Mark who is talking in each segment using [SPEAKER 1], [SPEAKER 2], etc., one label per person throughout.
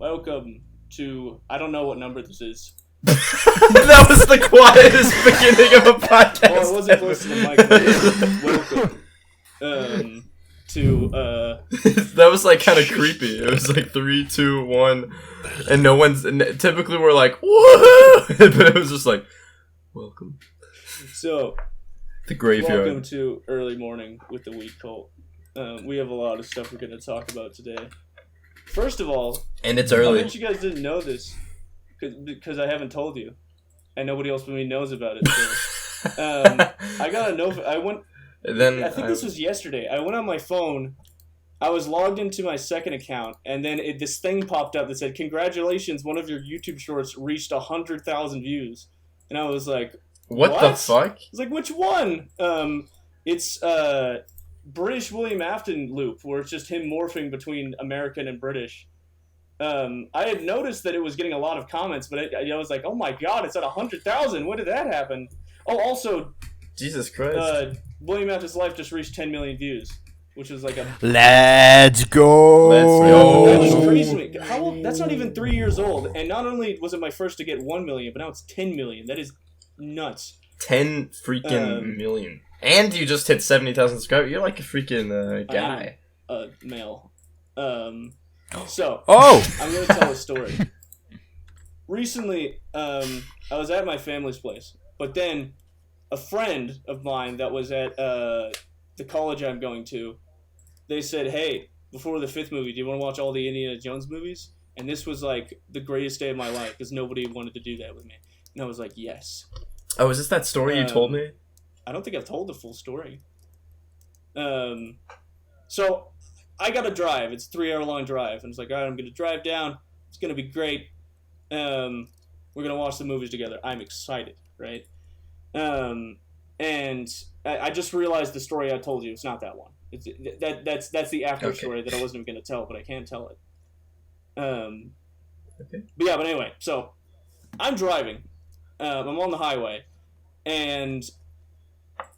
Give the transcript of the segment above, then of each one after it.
[SPEAKER 1] welcome to, I don't know what number this is.
[SPEAKER 2] That was the quietest beginning of a podcast.
[SPEAKER 1] Well, I wasn't close to the mic, but welcome to,
[SPEAKER 2] That was like kind of creepy. It was like 3, 2, 1, and no one's, typically we're like, woohoo! But it was just like, welcome.
[SPEAKER 1] So,
[SPEAKER 2] the graveyard.
[SPEAKER 1] welcome to Early Morning with the Wheat Cult. We have a lot of stuff we're going to talk about today. First of all,
[SPEAKER 2] And it's early.
[SPEAKER 1] I bet you guys didn't know this, because I haven't told you, and nobody else but me knows about it. So, I got a note. I think this was yesterday. I went on my phone. I was logged into my second account, and then this thing popped up that said, "Congratulations, one of your YouTube shorts reached 100,000 views." And I was like,
[SPEAKER 2] What the fuck?
[SPEAKER 1] I was like, which one? It's British William Afton loop, where it's just him morphing between American and British. I had noticed that it was getting a lot of comments, but I was like, oh my god, it's at 100,000. When did that happen? Oh, also,
[SPEAKER 2] Jesus Christ.
[SPEAKER 1] William Afton's life just reached 10 million views, which was like a...
[SPEAKER 3] Let's go!
[SPEAKER 1] That was crazy. How old? That's not even 3 years old, and not only was it my first to get 1 million, but now it's 10 million. That is nuts.
[SPEAKER 2] 10 freaking million. And you just hit 70,000 subscribers. You're like a freaking guy.
[SPEAKER 1] Male. So,
[SPEAKER 3] Oh!
[SPEAKER 1] I'm going to tell a story. Recently, I was at my family's place, but then a friend of mine that was at the college I'm going to, they said, hey, before the 5th movie, do you want to watch all the Indiana Jones movies? And this was like the greatest day of my life, because nobody wanted to do that with me. And I was like, yes.
[SPEAKER 2] Oh, is this that story you told me?
[SPEAKER 1] I don't think I've told the full story. So I got to drive. It's a 3-hour long drive. And it's like, all right, I'm going to drive down. It's going to be great. We're going to watch the movies together. I'm excited, right? And I just realized the story I told you. It's not that one. That's the after story that I wasn't even going to tell, but I can tell it.
[SPEAKER 2] Okay.
[SPEAKER 1] But anyway, so I'm driving. I'm on the highway, and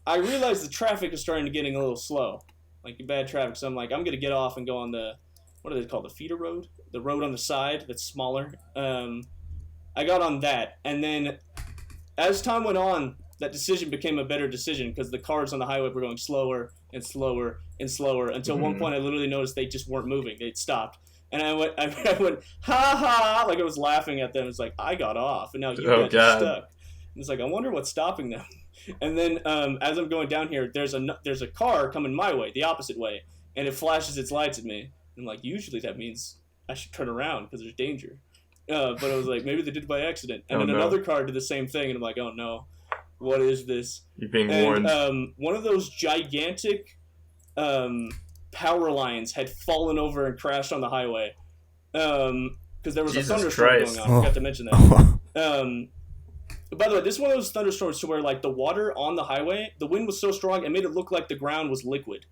[SPEAKER 1] I realize the traffic is starting to getting a little slow, like bad traffic. So I'm like, I'm gonna get off and go on the, what do they call, the feeder road, the road on the side that's smaller. I got on that, and then as time went on, that decision became a better decision because the cars on the highway were going slower and slower and slower until one point I literally noticed they just weren't moving. They'd stopped. And I went, ha ha, like I was laughing at them. It's like, I got off, and now you guys are stuck. And it's like, I wonder what's stopping them. And then as I'm going down here, there's a car coming my way, the opposite way, and it flashes its lights at me. And I'm like, usually that means I should turn around because there's danger. But I was like, maybe they did it by accident. And then another car did the same thing, and I'm like, oh no, what is this?
[SPEAKER 2] You're being warned.
[SPEAKER 1] One of those gigantic... power lines had fallen over and crashed on the highway because there was a thunderstorm going on. I forgot to mention that. By the way, this is one of those thunderstorms to where like the water on the highway, the wind was so strong it made it look like the ground was liquid,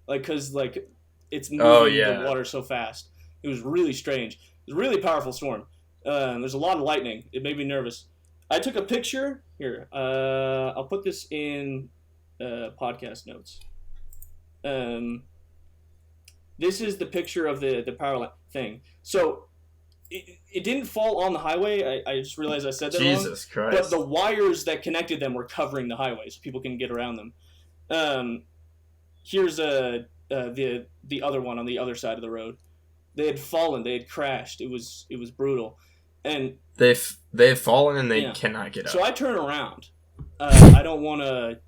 [SPEAKER 1] like because like it's moving the water so fast. It was really strange. It was a really powerful storm. There's a lot of lightning. It made me nervous. I took a picture here. I'll put this in podcast notes. This is the picture of the power line thing. So it didn't fall on the highway. I just realized I said that wrong.
[SPEAKER 2] Jesus Christ.
[SPEAKER 1] But the wires that connected them were covering the highway, so people can get around them. Here's the other one on the other side of the road. They had fallen. They had crashed. It was brutal, and
[SPEAKER 2] they've fallen and they cannot get up.
[SPEAKER 1] So I turn around. I don't want to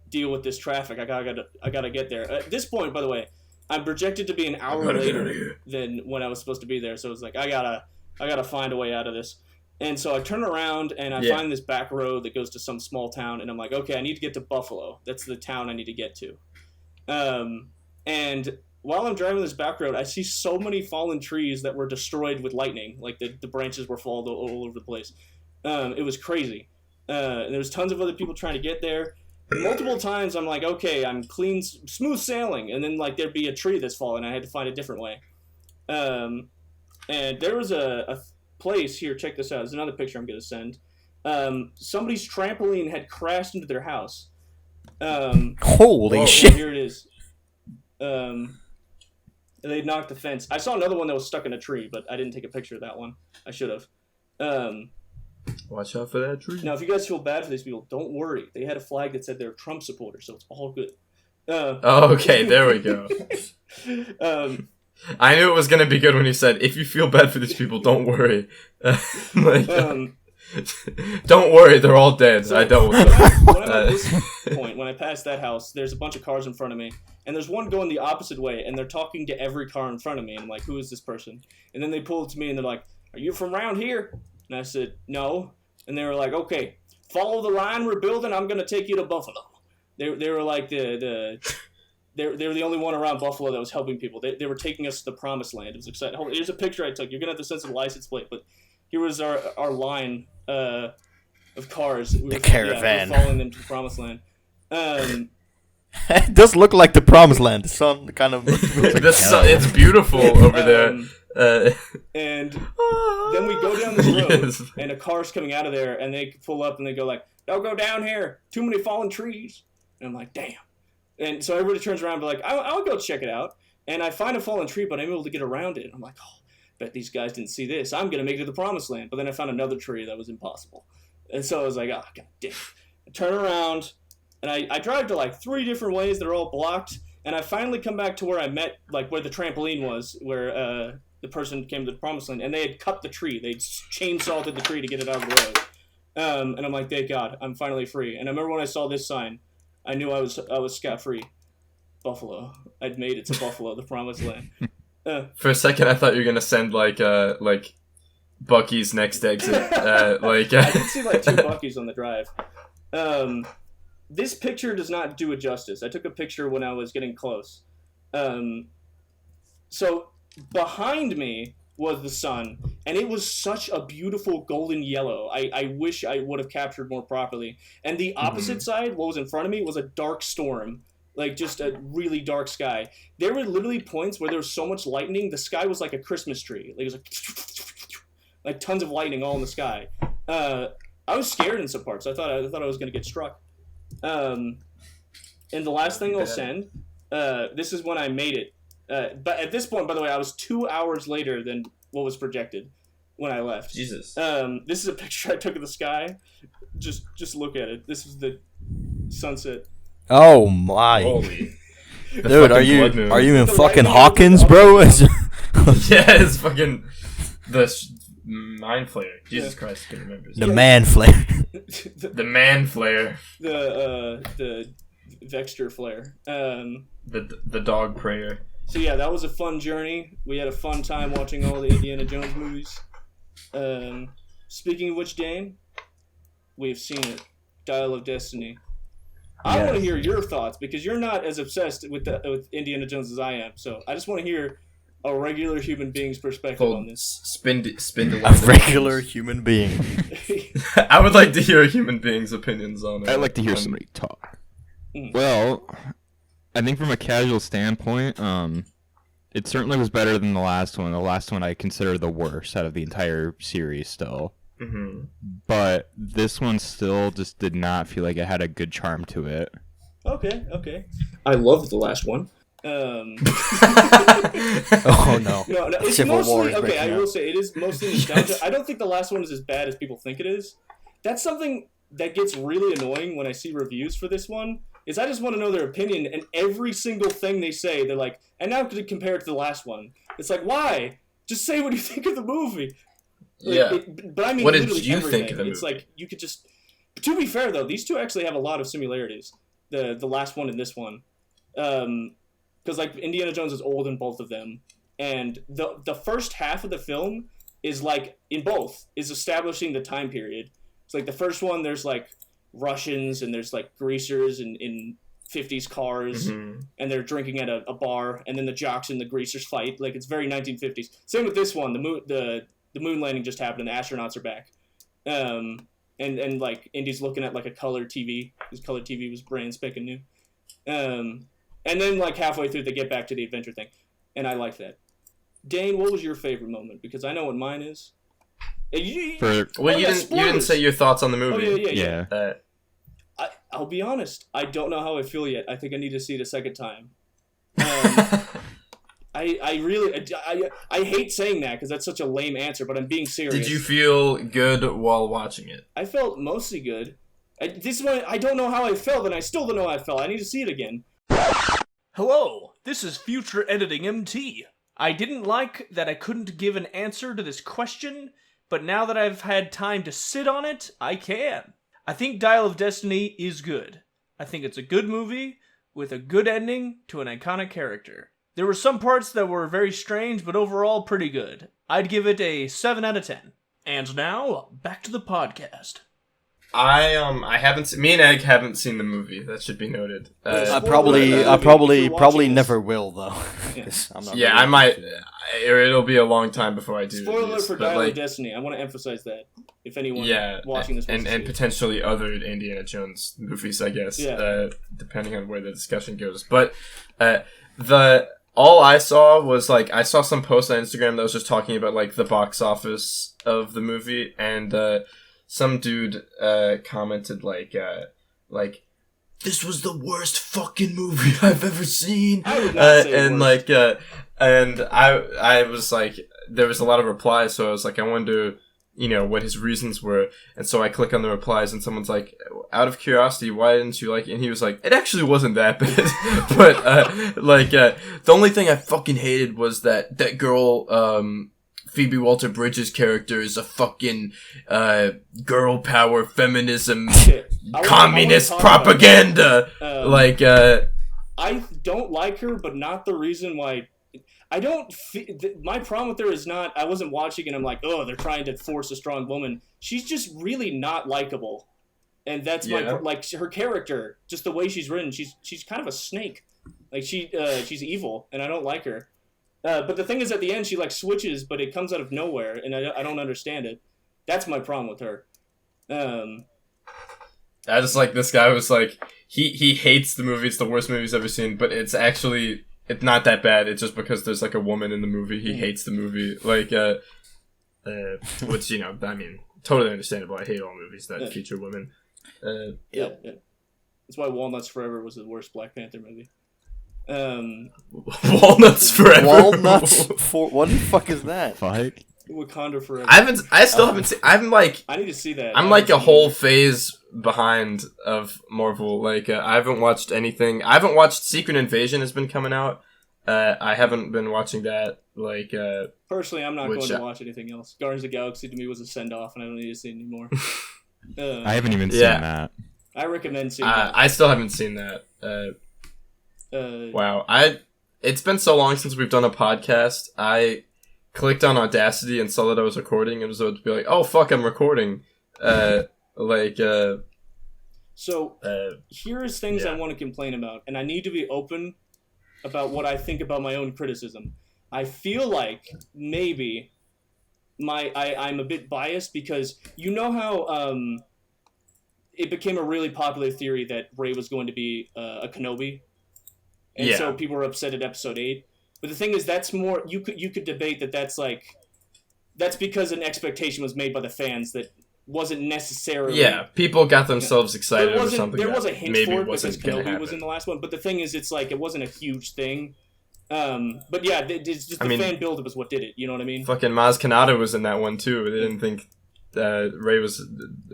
[SPEAKER 1] deal with this traffic. I gotta get there. At this point, by the way, I'm projected to be an hour later than when I was supposed to be there. So it's like I gotta find a way out of this. And so I turn around and I find this back road that goes to some small town, and I'm like, okay, I need to get to Buffalo. That's the town I need to get to. And while I'm driving this back road, I see so many fallen trees that were destroyed with lightning. Like the branches were falling all over the place. It was crazy. And there was tons of other people trying to get there. Multiple times I'm like, okay, I'm clean, smooth sailing, and then like there'd be a tree that's fallen. I had to find a different way. And there was a place here. Check this out. There's another picture I'm gonna send. Somebody's trampoline had crashed into their house.
[SPEAKER 3] Holy shit!
[SPEAKER 1] Here it is. They'd knocked the fence. I saw another one that was stuck in a tree, but I didn't take a picture of that one. I should have.
[SPEAKER 2] Watch out for that tree.
[SPEAKER 1] Now, if you guys feel bad for these people, don't worry. They had a flag that said they're Trump supporters, so it's all good.
[SPEAKER 2] Okay, there we go. I knew it was gonna be good when you said, "If you feel bad for these people, don't worry." Don't worry, they're all dead. So, I dealt with them.
[SPEAKER 1] When I'm at this point, when I pass that house, there's a bunch of cars in front of me, and there's one going the opposite way, and they're talking to every car in front of me, and I'm like, who is this person? And then they pull it to me, and they're like, are you from around here? And I said, no. And they were like, okay, follow the line we're building, I'm going to take you to Buffalo. They were like they were the only one around Buffalo that was helping people. They were taking us to the promised land. It was exciting. Hold on, here's a picture I took. You're going to have to sense the license plate, but here was our line of cars.
[SPEAKER 3] The caravan.
[SPEAKER 1] We were following them to the promised land.
[SPEAKER 3] It does look like the promised land. The sun kind of looks like
[SPEAKER 2] it's beautiful over there.
[SPEAKER 1] And then we go down this road, and a car's coming out of there, and they pull up, and they go like, don't go down here. Too many fallen trees. And I'm like, damn. And so everybody turns around and be like, I'll go check it out. And I find a fallen tree, but I'm able to get around it. I'm like, oh, bet these guys didn't see this. I'm going to make it to the promised land. But then I found another tree that was impossible. And so I was like, oh, god damn. I turn around, and I drive to like 3 different ways that are all blocked. And I finally come back to where I met, like where the trampoline was, where the person came to the promised land. And they had cut the tree. They chainsawed the tree to get it out of the road. And I'm like, thank God, I'm finally free. And I remember when I saw this sign, I knew I was scot-free. Buffalo. I'd made it to Buffalo, the promised land.
[SPEAKER 2] For a second, I thought you were gonna send like Bucky's next exit.
[SPEAKER 1] I did see like 2 Bucky's on the drive. This picture does not do it justice. I took a picture when I was getting close. So behind me was the sun, and it was such a beautiful golden yellow. I wish I would have captured more properly. And the opposite side, what was in front of me, was a dark storm. Like, just a really dark sky. There were literally points where there was so much lightning, the sky was like a Christmas tree. Like, it was like tons of lightning all in the sky. I was scared in some parts. I thought I was going to get struck. And the last thing I'll send, this is when I made it. But at this point, by the way, I was 2 hours later than what was projected when I left.
[SPEAKER 2] Jesus.
[SPEAKER 1] This is a picture I took of the sky. Just look at it. This is the sunset.
[SPEAKER 3] Oh my.
[SPEAKER 2] Holy.
[SPEAKER 3] Dude, are you in fucking Hawkins, bro?
[SPEAKER 2] Yeah, it's fucking the mind flayer. Jesus Christ, I can't remember.
[SPEAKER 3] The man flare.
[SPEAKER 2] The man flare.
[SPEAKER 1] The Vexter flare.
[SPEAKER 2] The dog prayer.
[SPEAKER 1] So yeah, that was a fun journey. We had a fun time watching all the Indiana Jones movies. Speaking of which, Dain, we've seen it. Dial of Destiny. I want to hear your thoughts, because you're not as obsessed with Indiana Jones as I am. So I just want to hear a regular human being's perspective on this.
[SPEAKER 2] Spin
[SPEAKER 3] a regular human being.
[SPEAKER 2] I would like to hear a human being's opinions on it.
[SPEAKER 4] I'd like to hear somebody talk. Well, I think from a casual standpoint, it certainly was better than the last one. The last one I consider the worst out of the entire series still.
[SPEAKER 2] Mm-hmm.
[SPEAKER 4] But this one still just did not feel like it had a good charm to it.
[SPEAKER 1] Okay. I loved the last one.
[SPEAKER 3] Oh no.
[SPEAKER 1] No, it's
[SPEAKER 3] Civil War
[SPEAKER 1] mostly
[SPEAKER 3] is
[SPEAKER 1] okay. I
[SPEAKER 3] breaking
[SPEAKER 1] will
[SPEAKER 3] out.
[SPEAKER 1] say it is mostly nostalgia. I don't think the last one is as bad as people think it is. That's something that gets really annoying when I see reviews for this one. Is I just want to know their opinion, and every single thing they say, they're like, and now could compare it to the last one. It's like, why? Just say what you think of the movie. Like,
[SPEAKER 2] Yeah.
[SPEAKER 1] But I mean,
[SPEAKER 2] What did
[SPEAKER 1] literally
[SPEAKER 2] you
[SPEAKER 1] everything.
[SPEAKER 2] think of the
[SPEAKER 1] It's
[SPEAKER 2] movie?
[SPEAKER 1] like you could just. To be fair, though, these two actually have a lot of similarities. The last one and this one, because like Indiana Jones is old in both of them, and the first half of the film is like in both is establishing the time period. It's like the first one, there's like Russians and there's like greasers in 50s cars, and they're drinking at a bar, and then the jocks and the greasers fight. Like it's very 1950s. Same with this one. The moon landing just happened, and the astronauts are back. And like Indy's looking at like a color TV. His color TV was brand spanking new. And then like halfway through they get back to the adventure thing, and I like that. Dain, what was your favorite moment? Because I know what mine is. You
[SPEAKER 2] didn't say your thoughts on the movie.
[SPEAKER 1] Oh yeah. I'll be honest. I don't know how I feel yet. I think I need to see it a second time. I hate saying that because that's such a lame answer, but I'm being serious.
[SPEAKER 2] Did you feel good while watching it?
[SPEAKER 1] I felt mostly good. This is why I don't know how I felt, and I still don't know how I felt. I need to see it again.
[SPEAKER 5] Hello, this is Future Editing MT. I didn't like that I couldn't give an answer to this question, but now that I've had time to sit on it, I can. I think Dial of Destiny is good. I think it's a good movie with a good ending to an iconic character. There were some parts that were very strange, but overall pretty good. I'd give it a 7 out of 10. And now, back to the podcast.
[SPEAKER 2] I haven't seen, me and Egg haven't seen the movie. That should be noted.
[SPEAKER 3] I probably never will though.
[SPEAKER 2] Yeah, I might. It'll be a long time before I do.
[SPEAKER 1] Spoiler for Dial of Destiny. I want to emphasize that. If anyone watching this wants
[SPEAKER 2] and potentially other Indiana Jones movies, I guess.
[SPEAKER 1] Yeah.
[SPEAKER 2] Depending on where the discussion goes, but all I saw was I saw some post on Instagram that was just talking about the box office of the movie, and some dude commented this was the worst fucking movie I've ever seen.
[SPEAKER 1] I would not say worst.
[SPEAKER 2] And I was there was a lot of replies, so I was I wonder what his reasons were, and so I click on the replies, and someone's out of curiosity, why didn't you like it? And he was it actually wasn't that bad. But the only thing I fucking hated was that girl Phoebe Waller-Bridge's character is a fucking girl power feminism communist propaganda.
[SPEAKER 1] I don't like her, but not the reason why. I don't. My problem with her is not. I wasn't watching and I'm oh, they're trying to force a strong woman. She's just really not likable, and that's my her character. Just the way she's written, she's kind of a snake. She's evil, and I don't like her. But the thing is, at the end, she switches, but it comes out of nowhere, and I don't understand it. That's my problem with her.
[SPEAKER 2] I just this guy was he hates the movie. It's the worst movie he's ever seen, but it's not that bad. It's just because there's a woman in the movie. He hates the movie, which I mean, totally understandable. I hate all movies that feature women.
[SPEAKER 1] Yeah. That's why Walnuts Forever was the worst Black Panther movie.
[SPEAKER 2] Walnuts Forever.
[SPEAKER 3] Walnuts for what the fuck is that?
[SPEAKER 4] Fuck.
[SPEAKER 1] Wakanda Forever.
[SPEAKER 2] I still haven't seen. I'm
[SPEAKER 1] I need to see that.
[SPEAKER 2] I'm a whole phase behind of Marvel. I haven't watched anything. I haven't watched Secret Invasion has been coming out. I haven't been watching that.
[SPEAKER 1] Personally, I'm not going to watch anything else. Guardians of the Galaxy to me was a send off, and I don't need to see it anymore.
[SPEAKER 4] I haven't even seen that.
[SPEAKER 1] I recommend seeing that.
[SPEAKER 2] I still haven't seen that. Wow, it's been so long since we've done a podcast. I clicked on Audacity and saw that I was recording, and was about to be oh fuck, I'm recording.
[SPEAKER 1] So here's things I want to complain about, and I need to be open about what I think about my own criticism. I feel maybe I'm a bit biased because how it became a really popular theory that Rey was going to be a Kenobi. And so people were upset at episode 8. But the thing is, that's more, you could debate that's that's because an expectation was made by the fans that wasn't necessarily...
[SPEAKER 2] Yeah, people got themselves excited over something
[SPEAKER 1] there was a hint for it because Kenobi
[SPEAKER 2] happen.
[SPEAKER 1] Was in the last one. But the thing is, it's it wasn't a huge thing. But yeah, it's just fan build-up is what did it. You know what I mean?
[SPEAKER 2] Fucking Maz Kanata was in that one too. They didn't think Rey was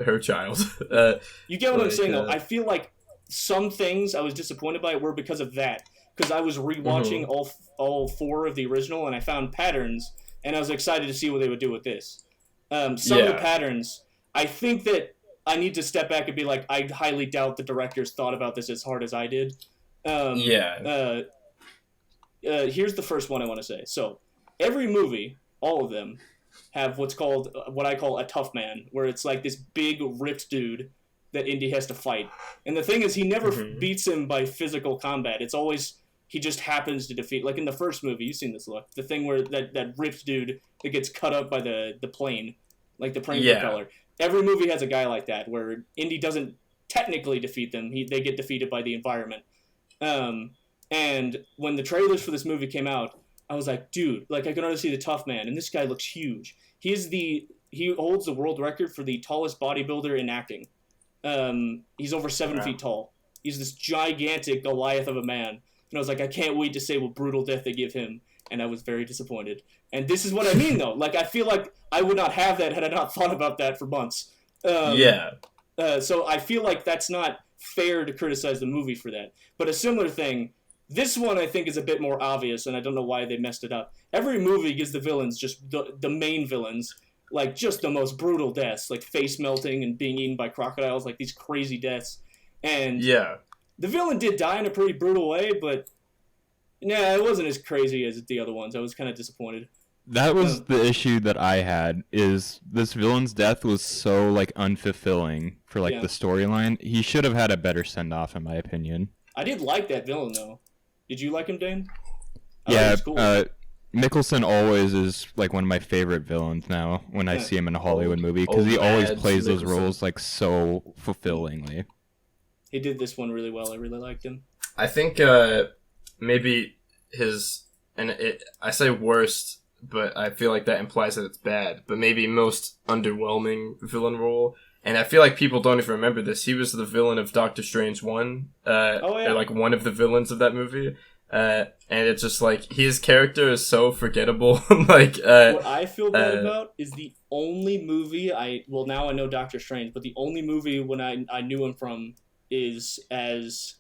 [SPEAKER 2] her child.
[SPEAKER 1] You get what I'm saying, though? I feel some things I was disappointed by were because of that. Because I was rewatching all 4 of the original, and I found patterns, and I was excited to see what they would do with this. Some of the patterns, I think that I need to step back and be I highly doubt the directors thought about this as hard as I did. Here's the first one I want to say. So, every movie, all of them, have what I call a tough man, where it's this big, ripped dude that Indy has to fight. And the thing is, he never beats him by physical combat. It's always, he just happens to defeat, in the first movie, you've seen this look, the thing where that ripped dude that gets cut up by the plane, the plane propeller. Every movie has a guy like that, where Indy doesn't technically defeat them, they get defeated by the environment. And when the trailers for this movie came out, I was dude, I can already see the tough man, and this guy looks huge. He holds the world record for the tallest bodybuilder in acting. He's over 7 feet tall. He's this gigantic Goliath of a man. And I was I can't wait to say what brutal death they give him. and I was very disappointed. And this is what I mean, though. Like, I feel like I would not have that had I not thought about that for months. So I feel like that's not fair to criticize the movie for that. But a similar thing, this one I think is a bit more obvious, and I don't know why they messed it up. Every movie gives the villains, just the main villains, like just the most brutal deaths, like face melting and being eaten by crocodiles, like these crazy deaths. And the villain did die in a pretty brutal way, but nah, it wasn't as crazy as the other ones. I was kind of disappointed.
[SPEAKER 4] That was the issue that I had, is this villain's death was so, like, unfulfilling for, like, the storyline. He should have had a better send-off, in my opinion.
[SPEAKER 1] I did like that villain, though. Did you like him, Dain?
[SPEAKER 4] Yeah, cool. Mickelson always is, like, one of my favorite villains now when I see him in a Hollywood movie, because he always plays those roles, like, so fulfillingly.
[SPEAKER 1] He did this one really well. I really liked him.
[SPEAKER 2] I think maybe his... I say worst... but I feel like that implies that it's bad. But maybe most underwhelming villain role, and I feel like people don't even remember this. He was the villain of Doctor Strange 1, or like one of the villains of that movie. And it's just like his character is so forgettable. Like
[SPEAKER 1] what I feel bad about is the only movie now I know Doctor Strange, but the only movie when I knew him from is as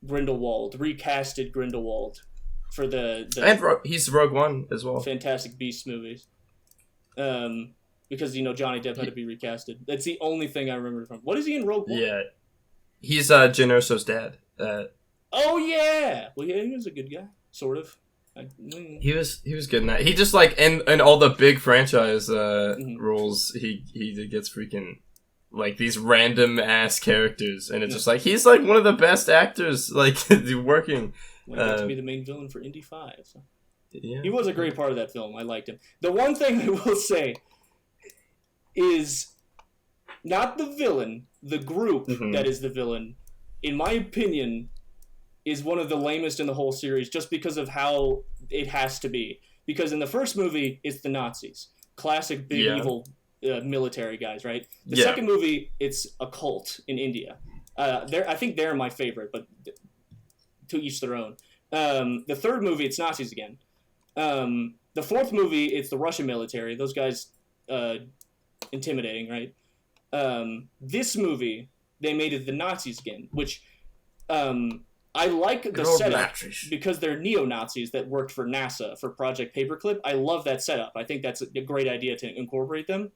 [SPEAKER 1] Grindelwald, recasted Grindelwald. For the
[SPEAKER 2] he's Rogue One as well.
[SPEAKER 1] Fantastic Beasts movies. Because Johnny Depp had to be recasted. That's the only thing I remember from. What is he in Rogue One?
[SPEAKER 2] Yeah, he's Jyn Erso's dad.
[SPEAKER 1] Oh yeah, well yeah, he was a good guy, sort of.
[SPEAKER 2] He was good in that. He just like in all the big franchise roles, he gets freaking like these random ass characters, and it's just like he's like one of the best actors like working.
[SPEAKER 1] Went got to be the main villain for Indy 5. So. Yeah. He was a great part of that film. I liked him. The one thing I will say is not the villain, the group that is the villain, in my opinion, is one of the lamest in the whole series just because of how it has to be. Because in the first movie, it's the Nazis. Classic big evil military guys, right? The second movie, it's a cult in India. I think they're my favorite, but... to each their own. The third movie, it's Nazis again. The fourth movie, it's the Russian military. Those guys, intimidating, right? This movie, they made it the Nazis again, which I like the setup because they're neo-Nazis that worked for NASA for Project Paperclip. I love that setup. I think that's a great idea to incorporate them.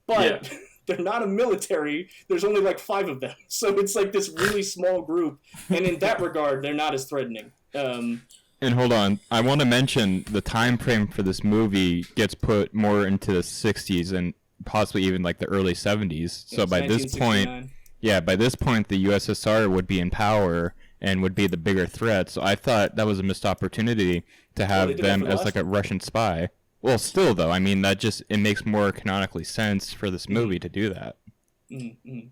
[SPEAKER 1] But they're not a military. There's only like 5 of them. So it's like this really small group. And in that regard, they're not as threatening.
[SPEAKER 4] And hold on. I want to mention the time frame for this movie gets put more into the 60s and possibly even like the early 70s. So by this point, the USSR would be in power and would be the bigger threat. So I thought that was a missed opportunity to have them as like a Russian spy. Well, still, though, I mean, it makes more canonically sense for this movie to do that.
[SPEAKER 1] Mm-hmm.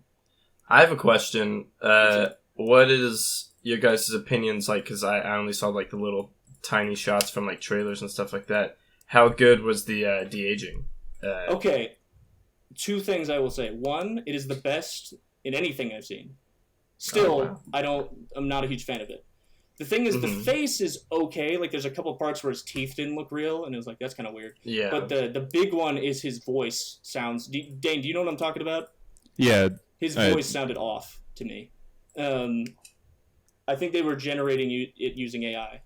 [SPEAKER 2] I have a question. What is your guys' opinions like? Because I only saw, like, the little tiny shots from, like, trailers and stuff like that. How good was the de-aging?
[SPEAKER 1] Okay. 2 things I will say. 1, it is the best in anything I've seen. Still, I'm not a huge fan of it. The thing is, the face is okay. Like, there's a couple parts where his teeth didn't look real, and it was like, that's kind of weird.
[SPEAKER 2] Yeah.
[SPEAKER 1] But the big one is his voice sounds... Dain, do you know what I'm talking about?
[SPEAKER 4] Yeah.
[SPEAKER 1] His voice sounded off to me. I think they were generating it using AI.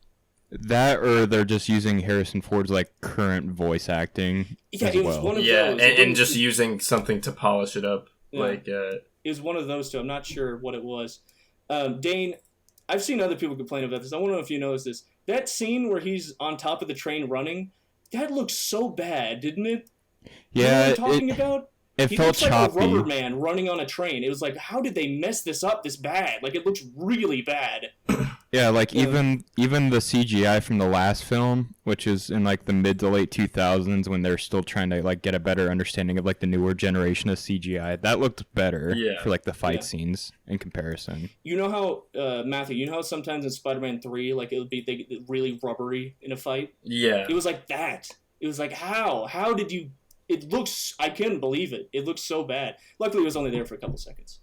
[SPEAKER 4] That, or they're just using Harrison Ford's, like, current voice acting as
[SPEAKER 1] it was one of those.
[SPEAKER 2] And just using something to polish it up. Yeah. Like,
[SPEAKER 1] it was one of those 2. I'm not sure what it was. Dain... I've seen other people complain about this. I want to know if you noticed this. That scene where he's on top of the train running, that looks so bad, didn't it?
[SPEAKER 4] Yeah,
[SPEAKER 1] you know what I'm talking about?
[SPEAKER 4] It
[SPEAKER 1] he
[SPEAKER 4] felt
[SPEAKER 1] looks
[SPEAKER 4] choppy.
[SPEAKER 1] Like a rubber man running on a train. It was like, how did they mess this up this bad? Like, it looks really bad.
[SPEAKER 4] Yeah, like even the CGI from the last film, which is in like the mid to late 2000s when they're still trying to like get a better understanding of like the newer generation of CGI, that looked better for like the fight scenes in comparison.
[SPEAKER 1] You know how Matthew, you know how sometimes in Spider-Man 3 like it would be really rubbery in a fight?
[SPEAKER 2] Yeah.
[SPEAKER 1] It was like that. It was like how did you it looks I couldn't believe it. It looks so bad. Luckily it was only there for a couple seconds.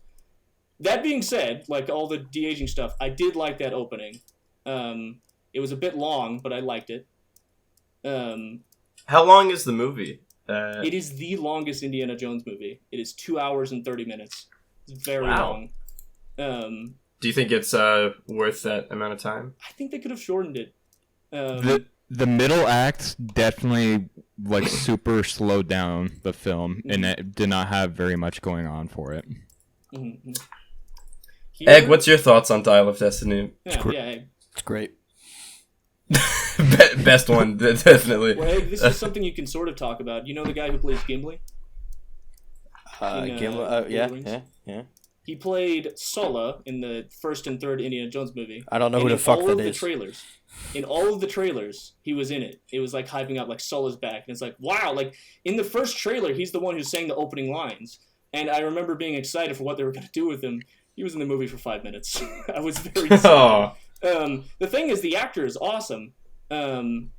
[SPEAKER 1] That being said, like all the de-aging stuff, I did like that opening. It was a bit long, but I liked it.
[SPEAKER 2] How long is the movie?
[SPEAKER 1] It is the longest Indiana Jones movie. It is 2 hours and 30 minutes. It's very long.
[SPEAKER 2] Do you think it's worth that amount of time?
[SPEAKER 1] I think they could have shortened it.
[SPEAKER 4] The middle act definitely like super slowed down the film, and it did not have very much going on for it.
[SPEAKER 1] Mm-hmm.
[SPEAKER 2] Egg, what's your thoughts on Dial of Destiny?
[SPEAKER 3] It's great.
[SPEAKER 2] Best one, definitely.
[SPEAKER 1] Well, Egg, this is something you can sort of talk about. You know the guy who plays Gimli?
[SPEAKER 3] Yeah.
[SPEAKER 1] He played Sulla in the first and third Indiana Jones movie.
[SPEAKER 3] I don't know who the fuck that is.
[SPEAKER 1] In all of the trailers, he was in it. It was like hyping up like Sulla's back, and it's like, wow! Like in the first trailer, he's the one who sang the opening lines, and I remember being excited for what they were going to do with him. He was in the movie for 5 minutes. I was very sad. The thing is, the actor is awesome, and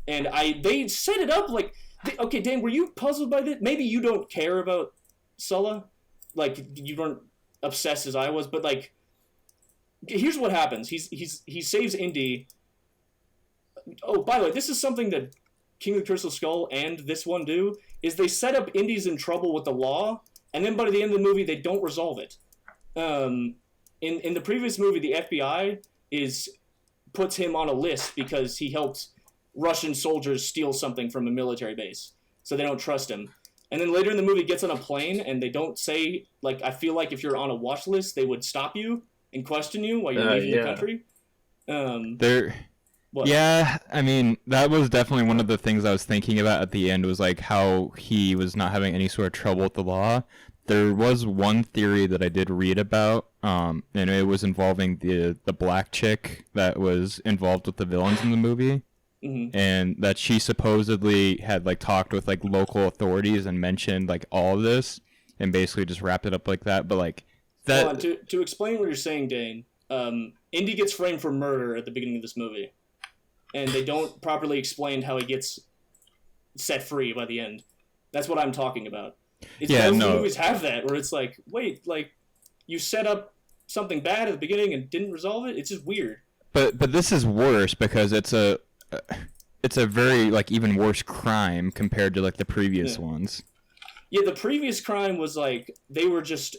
[SPEAKER 1] they set it up like, okay, Dan, were you puzzled by this? Maybe you don't care about Sulla, like you weren't obsessed as I was, but like, here's what happens. He saves Indy. Oh, by the way, this is something that King of the Crystal Skull and this one do, is they set up Indy's in trouble with the law, and then by the end of the movie, they don't resolve it. In the previous movie, the FBI puts him on a list because he helped Russian soldiers steal something from a military base, so they don't trust him. And then later in the movie, he gets on a plane, and they don't say, like, I feel like if you're on a watch list, they would stop you and question you while you're leaving the country.
[SPEAKER 4] Yeah, I mean, that was definitely one of the things I was thinking about at the end, was like how he was not having any sort of trouble with the law. There was one theory that I did read about, and it was involving the black chick that was involved with the villains in the movie. Mm-hmm. And that she supposedly had like talked with like local authorities and mentioned like all of this, and basically just wrapped it up like that. But like that.
[SPEAKER 1] Hold on, to explain what you're saying, Dain, Indy gets framed for murder at the beginning of this movie, and they don't properly explain how he gets set free by the end. That's what I'm talking about. Movies have that where it's like, wait, like you set up something bad at the beginning and didn't resolve it. It's just weird.
[SPEAKER 4] But this is worse because it's a very like even worse crime compared to like the previous ones.
[SPEAKER 1] Yeah, the previous crime was like they were just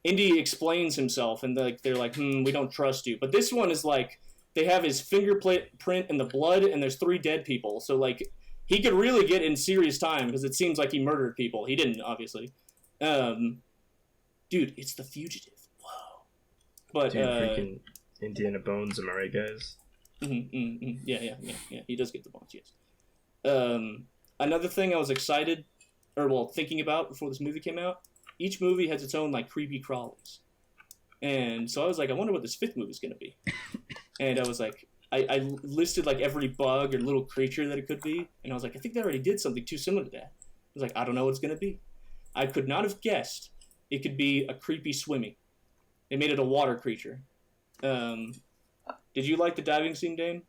[SPEAKER 1] Indy explains himself and they're like, we don't trust you. But this one is like they have his fingerprint in the blood and there's 3 dead people. So like he could really get in serious time because it seems like he murdered people. He didn't, obviously. Dude, it's The Fugitive. Whoa. But
[SPEAKER 2] freaking Indiana Bones, am I right, guys?
[SPEAKER 1] Yeah. He does get the bones, yes. Another thing I was thinking about before this movie came out, each movie has its own, like, creepy crawlies. And so I was like, I wonder what this 5th movie is going to be. And I was like, I listed, like, every bug or little creature that it could be. And I was like, I think they already did something too similar to that. I was like, I don't know what it's going to be. I could not have guessed it could be a creepy swimmy. They made it a water creature. Did you like the diving scene, Dain?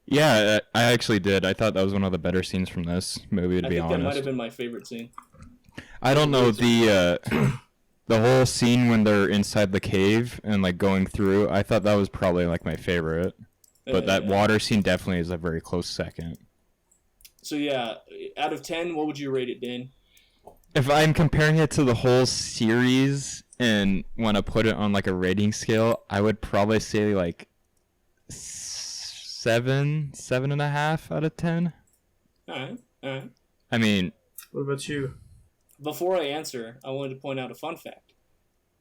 [SPEAKER 4] Yeah, I actually did. I thought that was one of the better scenes from this movie, to be honest.
[SPEAKER 1] I think that might have been my favorite scene.
[SPEAKER 4] I don't know, the whole scene when they're inside the cave and like going through, I thought that was probably like my favorite. But that water scene definitely is a very close second.
[SPEAKER 1] So yeah, out of 10, what would you rate it, Dain?
[SPEAKER 4] If I'm comparing it to the whole series and want to put it on like a rating scale, I would probably say like 7.5 out of 10.
[SPEAKER 1] All right.
[SPEAKER 4] I mean,
[SPEAKER 2] what about you?
[SPEAKER 1] Before I answer, I wanted to point out a fun fact.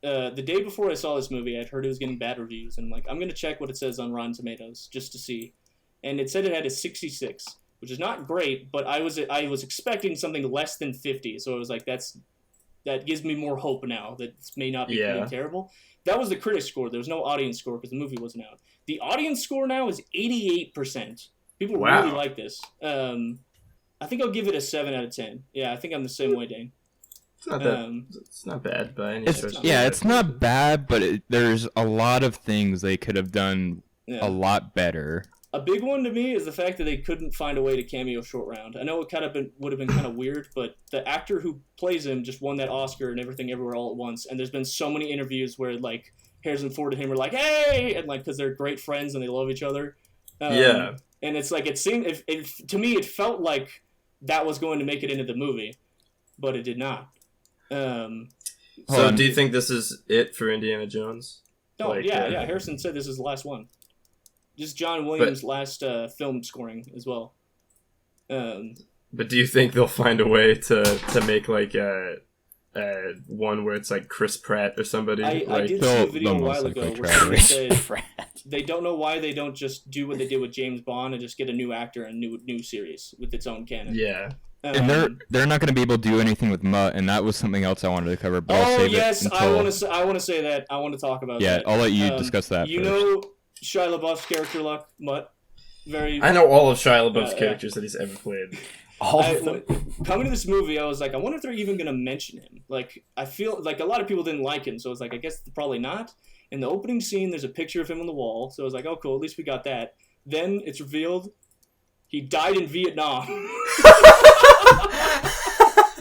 [SPEAKER 1] The day before I saw this movie, I'd heard it was getting bad reviews, and I'm like, I'm going to check what it says on Rotten Tomatoes just to see. And it said it had a 66, which is not great, but I was expecting something less than 50, so I was like, that gives me more hope now that this may not be really terrible. That was the critic score. There was no audience score because the movie wasn't out. The audience score now is 88%. People really like this. I think I'll give it a 7 out of 10. Yeah, I think I'm the same way, Dain.
[SPEAKER 2] It's not that. It's not bad by any stretch.
[SPEAKER 4] It's not bad, but there's a lot of things they could have done a lot better.
[SPEAKER 1] A big one to me is the fact that they couldn't find a way to cameo Short Round. I know it would have been kind of weird, but the actor who plays him just won that Oscar and Everything Everywhere All at Once. And there's been so many interviews where like Harrison Ford and him are like, "Hey," and like because they're great friends and they love each other. And And it's like, it seemed, to me, it felt like that was going to make it into the movie, but it did not.
[SPEAKER 2] So do you think this is it for Indiana Jones?
[SPEAKER 1] No, yeah. Harrison said this is the last one. Just John Williams' last film scoring as well.
[SPEAKER 2] But do you think they'll find a way to make like one where it's like Chris Pratt or somebody?
[SPEAKER 1] I did see a video a while ago where somebody said they don't know why they don't just do what they did with James Bond and just get a new actor and new series with its own canon.
[SPEAKER 2] Yeah.
[SPEAKER 4] And they're not going to be able to do anything with Mutt, and that was something else I wanted to cover. But I'll save it until...
[SPEAKER 1] I want to say that. I want to talk about that.
[SPEAKER 4] Yeah, I'll let you discuss that.
[SPEAKER 1] You
[SPEAKER 4] first.
[SPEAKER 1] know Shia LaBeouf's character, Mutt.
[SPEAKER 2] I know all of Shia LaBeouf's characters that he's ever played.
[SPEAKER 1] Coming to this movie, I was like, I wonder if they're even going to mention him. Like, I feel like a lot of people didn't like him, so I was like, I guess probably not. In the opening scene, there's a picture of him on the wall, so I was like, oh, cool, at least we got that. Then it's revealed he died in Vietnam.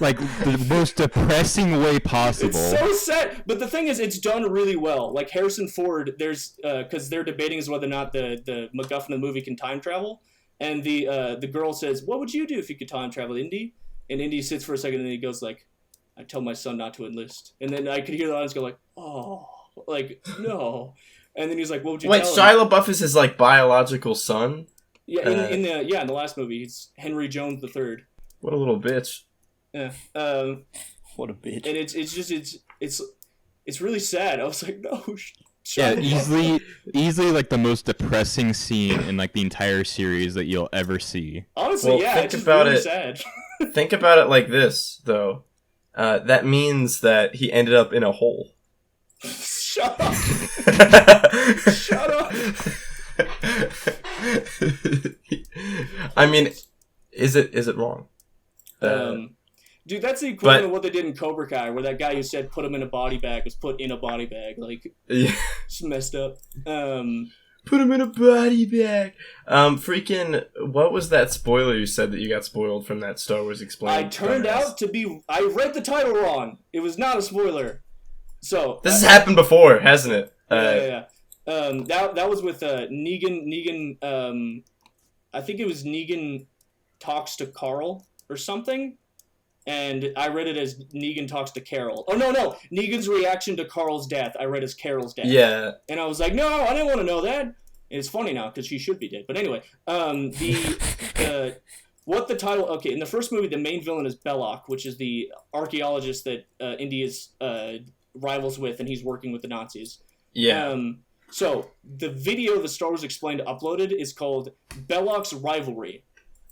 [SPEAKER 4] Like, the most depressing way possible.
[SPEAKER 1] It's so sad. But the thing is, it's done really well. Like, Harrison Ford, there's, because they're debating as whether or not the MacGuffin of the movie can time travel. And the girl says, what would you do if you could time travel, Indy? And Indy sits for a second and then he goes like, I tell my son not to enlist. And then I could hear the audience go like, oh, like, no. And then he's like, what would you tell him?
[SPEAKER 2] Wait, Shia LaBeouf is his like biological son?
[SPEAKER 1] Yeah, in the last movie, he's Henry Jones III.
[SPEAKER 2] What a little bitch.
[SPEAKER 1] Yeah.
[SPEAKER 3] What a bitch.
[SPEAKER 1] And it's really sad. I was like, no.
[SPEAKER 4] Yeah, easily like the most depressing scene in like the entire series that you'll ever see.
[SPEAKER 1] Honestly,
[SPEAKER 2] well,
[SPEAKER 1] yeah,
[SPEAKER 2] think
[SPEAKER 1] it's
[SPEAKER 2] about
[SPEAKER 1] really
[SPEAKER 2] it.
[SPEAKER 1] sad.
[SPEAKER 2] Think about it like this, though. That means that he ended up in a hole.
[SPEAKER 1] Shut up. Shut up.
[SPEAKER 2] I mean, is it wrong?
[SPEAKER 1] Dude, that's the equivalent of what they did in Cobra Kai, where that guy who said put him in a body bag was put in a body bag. Like,
[SPEAKER 2] yeah.
[SPEAKER 1] It's messed up.
[SPEAKER 2] Put him in a body bag. Freaking, what was that spoiler you said that you got spoiled from that Star Wars Explained?
[SPEAKER 1] I turned out to be... I read the title wrong. It was not a spoiler. So...
[SPEAKER 2] This has happened before, hasn't it?
[SPEAKER 1] Yeah. That was with Negan, I think it was Negan talks to Carl or something. And I read it as Negan talks to Carol. Oh, no. Negan's reaction to Carl's death, I read as Carol's death.
[SPEAKER 2] Yeah.
[SPEAKER 1] And I was like, no, I didn't want to know that. And it's funny now, because she should be dead. But anyway, what the title... Okay, in the first movie, the main villain is Belch, which is the archaeologist that Indy's rivals with, and he's working with the Nazis.
[SPEAKER 2] Yeah.
[SPEAKER 1] So, the video the Star Wars Explained uploaded is called Belch's Rivalry.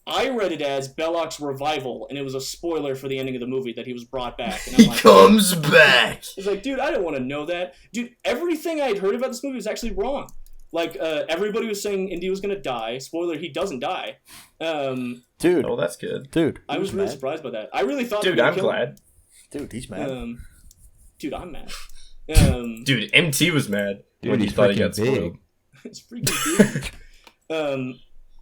[SPEAKER 1] I read it as Belch's Revival, and it was a spoiler for the ending of the movie that he was brought back. And I'm like,
[SPEAKER 2] comes back!
[SPEAKER 1] I was like, dude, I didn't want to know that. Dude, everything I had heard about this movie was actually wrong. Like, everybody was saying Indy was going to die. Spoiler, he doesn't die.
[SPEAKER 3] Dude.
[SPEAKER 2] Oh, that's good.
[SPEAKER 3] Dude.
[SPEAKER 1] I was really surprised by that. I really thought...
[SPEAKER 2] Dude, I'm glad.
[SPEAKER 3] Dude, he's mad.
[SPEAKER 1] Dude, I'm mad.
[SPEAKER 2] Dude, MT was mad when he
[SPEAKER 4] he's
[SPEAKER 2] thought he got
[SPEAKER 4] freaking
[SPEAKER 2] spoiled.
[SPEAKER 1] It's freaking big.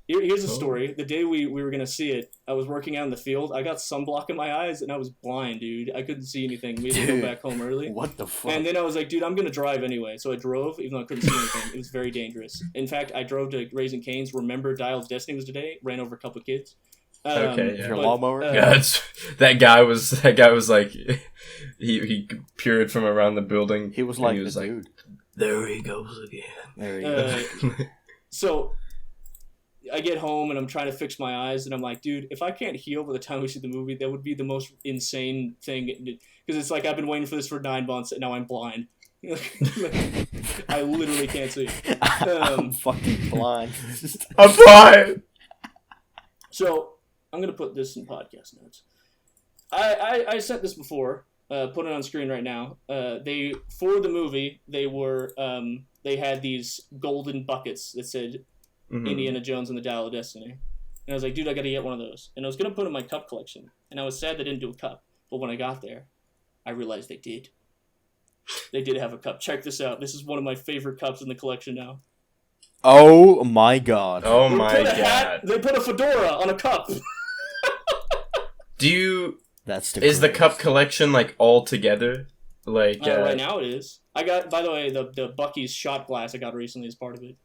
[SPEAKER 1] Here's a story. The day we were going to see it, I was working out in the field. I got sunblock in my eyes, and I was blind, dude. I couldn't see anything. We had to go back home early.
[SPEAKER 3] What the fuck?
[SPEAKER 1] And then I was like, dude, I'm going to drive anyway. So I drove, even though I couldn't see anything. It was very dangerous. In fact, I drove to Raising Cane's. Remember Dial of Destiny was today. Ran over a couple of kids.
[SPEAKER 2] Okay, yeah.
[SPEAKER 3] Your lawnmower?
[SPEAKER 2] That guy was like, he peered from around the building.
[SPEAKER 3] He was like,
[SPEAKER 2] dude. There he goes again.
[SPEAKER 3] There he goes.
[SPEAKER 1] So... I get home and I'm trying to fix my eyes and I'm like, dude, if I can't heal by the time we see the movie, that would be the most insane thing. Because it's like I've been waiting for this for 9 months and now I'm blind. I literally can't see.
[SPEAKER 3] I'm fucking blind.
[SPEAKER 2] I'm blind!
[SPEAKER 1] So, I'm going to put this in podcast notes. I sent this before, put it on screen right now. For the movie, they had these golden buckets that said, Indiana Jones and the Dial of Destiny. And I was like, dude, I gotta get one of those. And I was gonna put it in my cup collection. And I was sad they didn't do a cup. But when I got there, I realized they did. They did have a cup. Check this out. This is one of my favorite cups in the collection now.
[SPEAKER 3] Oh my god.
[SPEAKER 2] Oh my god.
[SPEAKER 1] They put a fedora on a cup.
[SPEAKER 3] That's the
[SPEAKER 2] Is the cup collection like all together? Like
[SPEAKER 1] right now it is. I got, by the way, the Bucky's shot glass I got recently as part of it.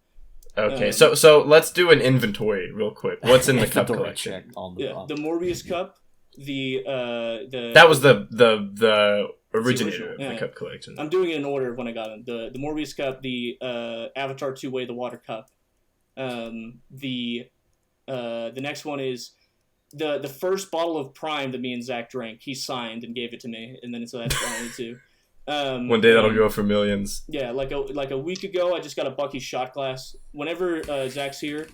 [SPEAKER 2] Okay, so let's do an inventory real quick. What's in the cup collection?
[SPEAKER 1] The Morbius cup, the
[SPEAKER 2] that was the originator of the cup collection.
[SPEAKER 1] I'm doing it in order of when I got them. The Morbius cup, the Avatar 2-way, the water cup. The next one is the first bottle of Prime that me and Zach drank. He signed and gave it to me, and then so that's finally too.
[SPEAKER 2] One day that'll go for millions.
[SPEAKER 1] Yeah, like a week ago, I just got a Bucky shot glass. Whenever Zach's here,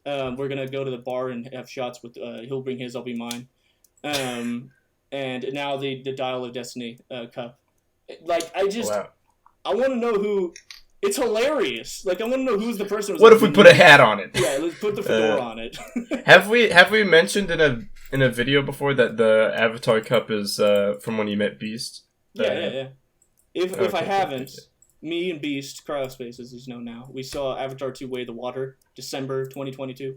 [SPEAKER 1] we're gonna go to the bar and have shots with. He'll bring his, I'll be mine. And now the Dial of Destiny cup. Like I want to know who. It's hilarious. Like I want to know who's the person.
[SPEAKER 2] What if we put a hat on it?
[SPEAKER 1] Yeah, let's put the fedora on it.
[SPEAKER 2] Have we mentioned in a video before that the Avatar cup is from when you met Beast?
[SPEAKER 1] Yeah. If I haven't, me and Beast, Cryospaces, as you know now, we saw Avatar 2-way, the water, December 2022.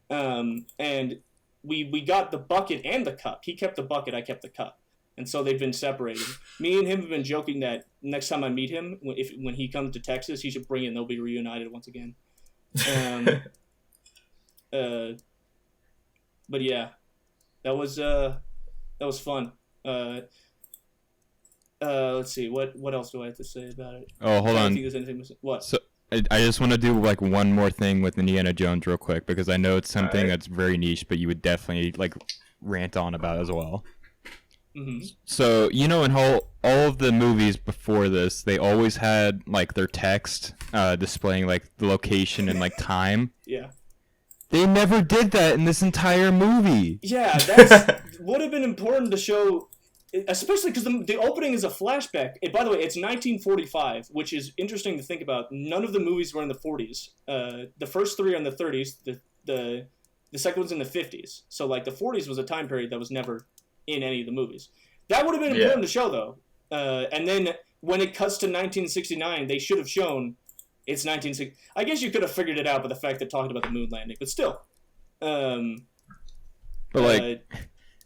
[SPEAKER 1] And we got the bucket and the cup. He kept the bucket, I kept the cup. And so they've been separated. Me and him have been joking that next time I meet him, when he comes to Texas, he should bring it and they'll be reunited once again. But yeah, that was fun. Let's see. What else do I have to say about it?
[SPEAKER 4] Oh, hold on.
[SPEAKER 1] I don't think there's anything. What?
[SPEAKER 4] So I just want to do like one more thing with Indiana Jones real quick because I know it's something that's very niche, but you would definitely like rant on about as well.
[SPEAKER 1] Mm-hmm.
[SPEAKER 4] So in all of the movies before this, they always had like their text displaying like the location and like time.
[SPEAKER 1] Yeah.
[SPEAKER 4] They never did that in this entire movie.
[SPEAKER 1] Yeah, that would have been important to show. Especially because the opening is a flashback. By the way, it's 1945, which is interesting to think about. None of the movies were in the 40s. The first three are in the 30s. The second one's in the 50s. So like the 40s was a time period that was never in any of the movies. That would have been important to show though. And then when it cuts to 1969, they should have shown it's 1960. I guess you could have figured it out by the fact that talking about the moon landing, but still.
[SPEAKER 4] But like.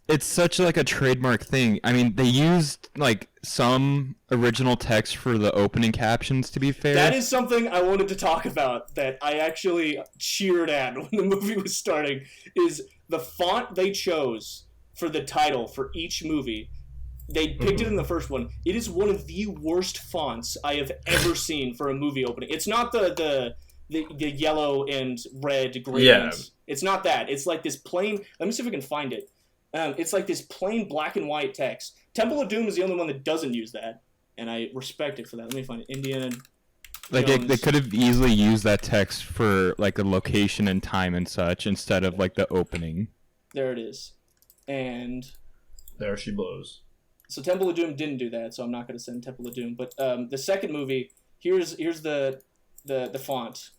[SPEAKER 4] It's such like a trademark thing. I mean, they used like some original text for the opening captions, to be fair.
[SPEAKER 1] That is something I wanted to talk about that I actually cheered at when the movie was starting, is the font they chose for the title for each movie. They picked it in the first one. It is one of the worst fonts I have ever seen for a movie opening. It's not the yellow and red gradients. Yeah. It's not that. It's like this plain... Let me see if I can find it. It's like this plain black and white text. Temple of Doom is the only one that doesn't use that, and I respect it for that. Let me find it. Indiana
[SPEAKER 4] Like they could have easily used that text for like a location and time and such instead of like the opening.
[SPEAKER 1] There it is. And
[SPEAKER 2] there she blows.
[SPEAKER 1] So Temple of Doom didn't do that, so I'm not going to send Temple of Doom. But the second movie, here's the font.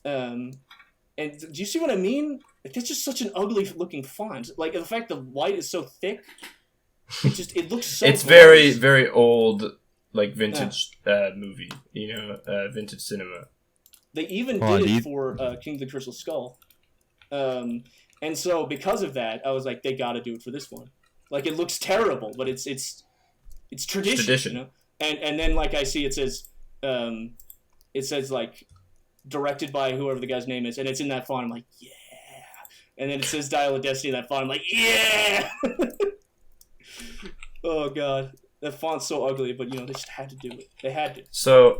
[SPEAKER 1] And do you see what I mean? Like, it's just such an ugly looking font. Like the fact the white is so thick, it looks so.
[SPEAKER 2] It's very very old, like vintage movie. Vintage cinema.
[SPEAKER 1] They even did it for King of the Crystal Skull, and so because of that, I was like, they got to do it for this one. Like it looks terrible, but it's tradition. You know? And then like I see it says like directed by whoever the guy's name is, and it's in that font. I'm like, yeah. And then it says Dial of Destiny in that font. I'm like, yeah! Oh, God. That font's so ugly, but, they just had to do it. They had to.
[SPEAKER 2] So,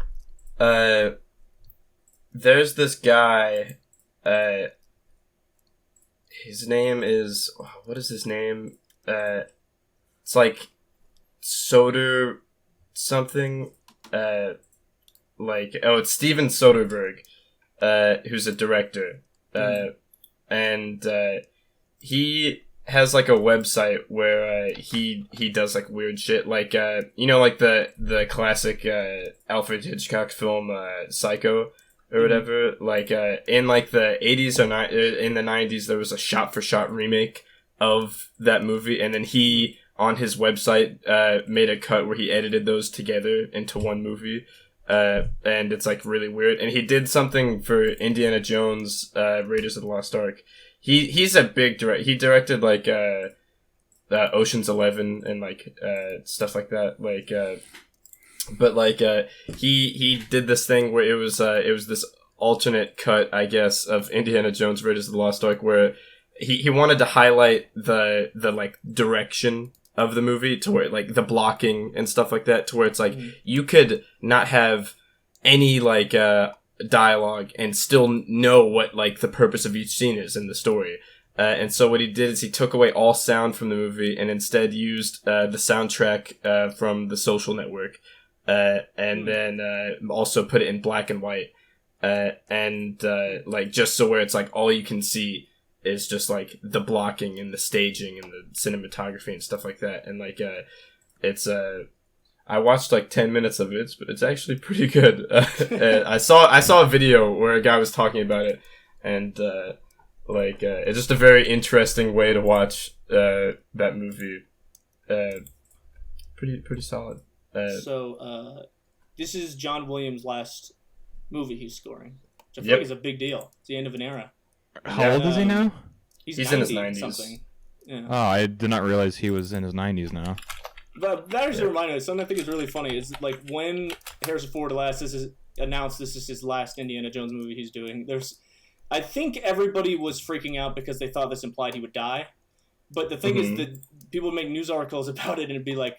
[SPEAKER 2] there's this guy, his name is, what is his name? It's like Soder something, it's Steven Soderbergh, who's a director, and he has like a website where he does like weird shit, like like the classic Alfred Hitchcock film Psycho or whatever. Like in like the 80s or in the 90s, there was a shot-for-shot remake of that movie, and then he on his website made a cut where he edited those together into one movie. And it's like really weird. And he did something for Indiana Jones, Raiders of the Lost Ark. He's a big director. He directed like Ocean's 11 and like stuff like that. Like, but like he did this thing where it was this alternate cut, I guess, of Indiana Jones Raiders of the Lost Ark, where he wanted to highlight the like direction of the movie to where like the blocking and stuff like that, to where it's like you could not have any like dialogue and still know what like the purpose of each scene is in the story. And so what he did is he took away all sound from the movie and instead used the soundtrack from The Social Network, and then also put it in black and white, and like just so where it's like all you can see is just like the blocking and the staging and the cinematography and stuff like that. And like it's I watched like 10 minutes of it, but it's actually pretty good. And I saw a video where a guy was talking about it, and it's just a very interesting way to watch that movie. Pretty solid.
[SPEAKER 1] So this is John Williams' last movie he's scoring, which I feel
[SPEAKER 2] Yep.
[SPEAKER 1] like is a big deal. It's the end of an era.
[SPEAKER 4] How old is he now?
[SPEAKER 1] He's
[SPEAKER 2] in his
[SPEAKER 1] 90
[SPEAKER 2] 90s.
[SPEAKER 1] something. Yeah.
[SPEAKER 4] Oh, I did not realize he was in his 90s now.
[SPEAKER 1] But that actually reminded me of something I think is really funny is like when Harrison Ford announced this is his last Indiana Jones movie he's doing. I think everybody was freaking out because they thought this implied he would die. But the thing is that people would make news articles about it and it'd be like,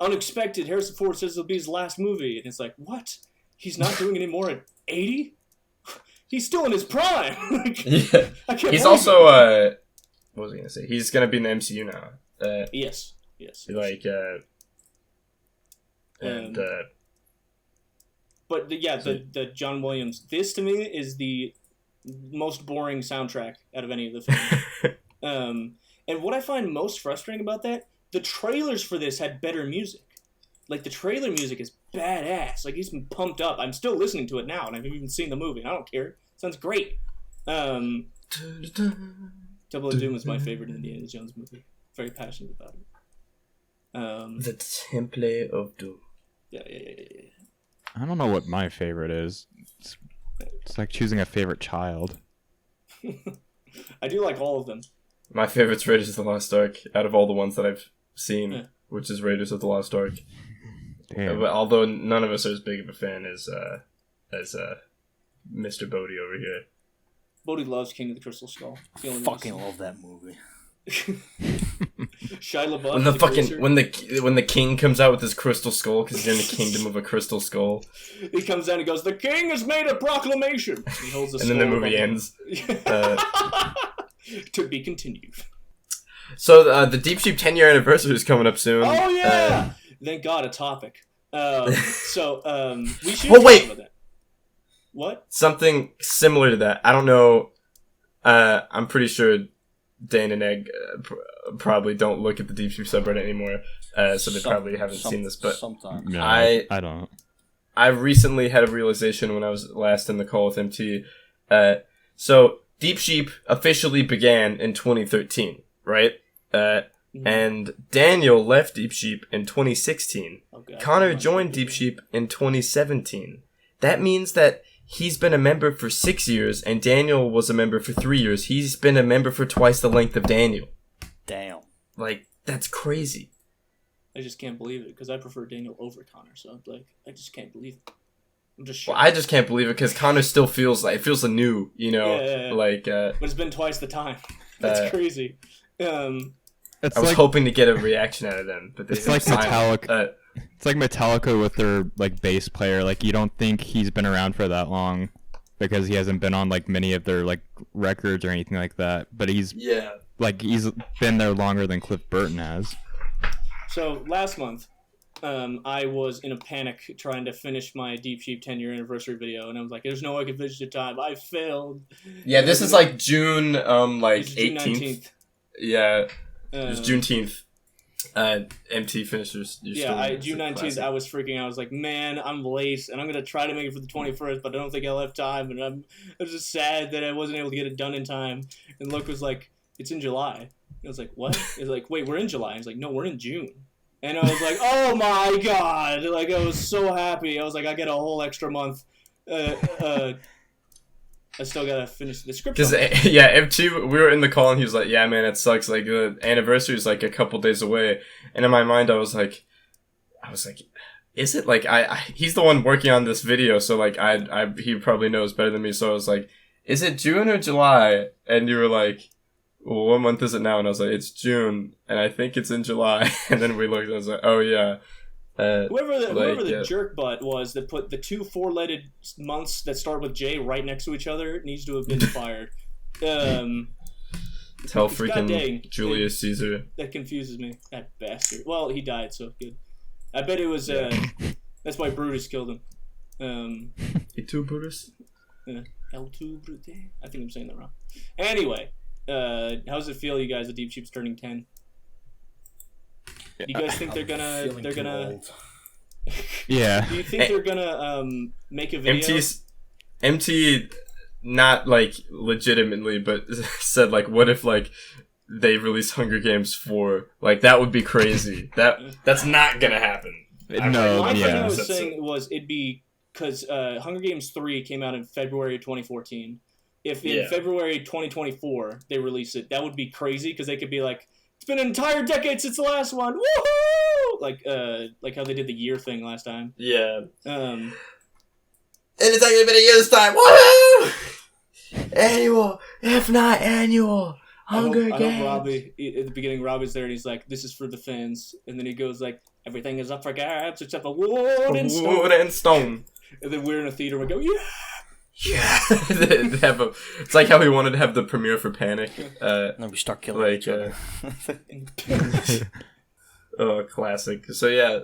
[SPEAKER 1] unexpected, Harrison Ford says it'll be his last movie. And it's like, what? He's not doing any more at 80? He's still in his prime.
[SPEAKER 2] Yeah.
[SPEAKER 1] I can't
[SPEAKER 2] He's
[SPEAKER 1] believe
[SPEAKER 2] also
[SPEAKER 1] it.
[SPEAKER 2] what was I gonna say? He's gonna be in the MCU now.
[SPEAKER 1] Yes.
[SPEAKER 2] Like
[SPEAKER 1] But the John Williams. This to me is the most boring soundtrack out of any of the films. And what I find most frustrating about that, the trailers for this had better music. Like the trailer music is badass. Like he's been pumped up. I'm still listening to it now, and I've even seen the movie. And I don't care. It sounds great. Temple of Doom was my favorite Indiana Jones movie. Very passionate about it.
[SPEAKER 2] the Temple of Doom.
[SPEAKER 1] Yeah.
[SPEAKER 4] I don't know what my favorite is. It's like choosing a favorite child.
[SPEAKER 1] I do like all of them.
[SPEAKER 2] My favorite's Raiders of the Lost Ark out of all the ones that I've seen, which is Raiders of the Lost Ark.
[SPEAKER 4] Damn.
[SPEAKER 2] But although none of us are as big of a fan as Mr. Bodie over here.
[SPEAKER 1] Bodhi loves King of the Crystal Skull.
[SPEAKER 6] I fucking love that movie.
[SPEAKER 1] Shia LaBeouf.
[SPEAKER 2] When the king comes out with his crystal skull because he's in the kingdom of a crystal skull,
[SPEAKER 1] he comes down and goes, "The king has made a proclamation." He holds the
[SPEAKER 2] and then the movie ends.
[SPEAKER 1] To be continued.
[SPEAKER 2] So the Deep Sheep 10-year anniversary is coming up soon.
[SPEAKER 1] Oh yeah! Thank God, a topic. We should.
[SPEAKER 2] Oh, wait!
[SPEAKER 1] Talk about that. What?
[SPEAKER 2] Something similar to that. I don't know. I'm pretty sure Dain and Egg probably don't look at the Deep Sheep subreddit anymore, so they probably haven't seen this. But
[SPEAKER 6] sometimes.
[SPEAKER 4] No, I don't.
[SPEAKER 2] I recently had a realization when I was last in the call with MT. So Deep Sheep officially began in 2013, right? And Daniel left Deep Sheep in 2016. Okay, Connor joined Deep Sheep in 2017. That means that he's been a member for 6 years, and Daniel was a member for 3 years. He's been a member for twice the length of Daniel.
[SPEAKER 6] Damn.
[SPEAKER 2] Like, that's crazy.
[SPEAKER 1] I just can't believe it, because I prefer Daniel over Connor, so, I just can't believe it. I'm just shocked.
[SPEAKER 2] Well, I just can't believe it, because Connor still feels new, you know?
[SPEAKER 1] Yeah.
[SPEAKER 2] But
[SPEAKER 1] it's been twice the time. That's crazy.
[SPEAKER 2] I was hoping to get a reaction out of them, but
[SPEAKER 4] it's like Metallica. It's like Metallica with their bass player. Like you don't think he's been around for that long because he hasn't been on many of their records or anything like that. But he's he's been there longer than Cliff Burton has.
[SPEAKER 1] So last month, I was in a panic trying to finish my Deep Sheep 10-year anniversary video, and I was like, "There's no way I can finish the time. I failed."
[SPEAKER 2] Yeah, this is June 18th. Yeah. It was Juneteenth. MT finishes.
[SPEAKER 1] June 19th, I was freaking out. I was like, man, I'm late, and I'm going to try to make it for the 21st, but I don't think I'll have time, and I'm just sad that I wasn't able to get it done in time. And Luke was like, it's in July. I was like, what? He was like, wait, we're in July. He was like, no, we're in June. And I was like, oh my God. I was so happy. I was like, I get a whole extra month. I still gotta finish the script.
[SPEAKER 2] Because MT, we were in the call and he was like, "Yeah, man, it sucks. The anniversary is a couple days away." And in my mind, I was like, is it like he's the one working on this video, so like he probably knows better than me. So I was like, is it June or July? And you were like, well, what month is it now? And I was like, it's June, and I think it's in July. And then we looked, and I was like, oh yeah.
[SPEAKER 1] Whoever the jerk butt was that put the 2 4-lettered months that start with J right next to each other needs to have been fired.
[SPEAKER 2] Tell freaking Julius Caesar.
[SPEAKER 1] That confuses me. That bastard. Well, he died, so good. I bet it was. That's why Brutus killed him.
[SPEAKER 2] E2 Brutus?
[SPEAKER 1] L2 Brute? I think I'm saying that wrong. Anyway, how does it feel, you guys? The Deep Sheep's turning 10. Do you guys think they're gonna?
[SPEAKER 4] Yeah.
[SPEAKER 1] Do you think they're gonna make a video?
[SPEAKER 2] MT, not like legitimately, but said like, what if like they release Hunger Games 4? Like that would be crazy. That's not gonna happen.
[SPEAKER 4] No,
[SPEAKER 1] my thing I
[SPEAKER 4] yeah.
[SPEAKER 1] was saying was it'd be because Hunger Games 3 came out in February 2014. If in February 2024 they release it, that would be crazy because they could be like, it's been an entire decade since the last one. Woohoo! Like how they did the year thing last time.
[SPEAKER 2] Yeah.
[SPEAKER 1] And
[SPEAKER 2] it's actually been a year this time. Woohoo! Annual, if not annual, Hunger Games.
[SPEAKER 1] I hope Robbie, at the beginning, Robbie's there and he's like, this is for the fans. And then he goes like, everything is up for grabs except for wood and stone.
[SPEAKER 2] Wood and stone.
[SPEAKER 1] And then we're in a theater and we go, yeah!
[SPEAKER 2] Yeah! It's like how we wanted to have the premiere for Panic.
[SPEAKER 6] Then we start killing each other.
[SPEAKER 2] Oh, classic. So yeah,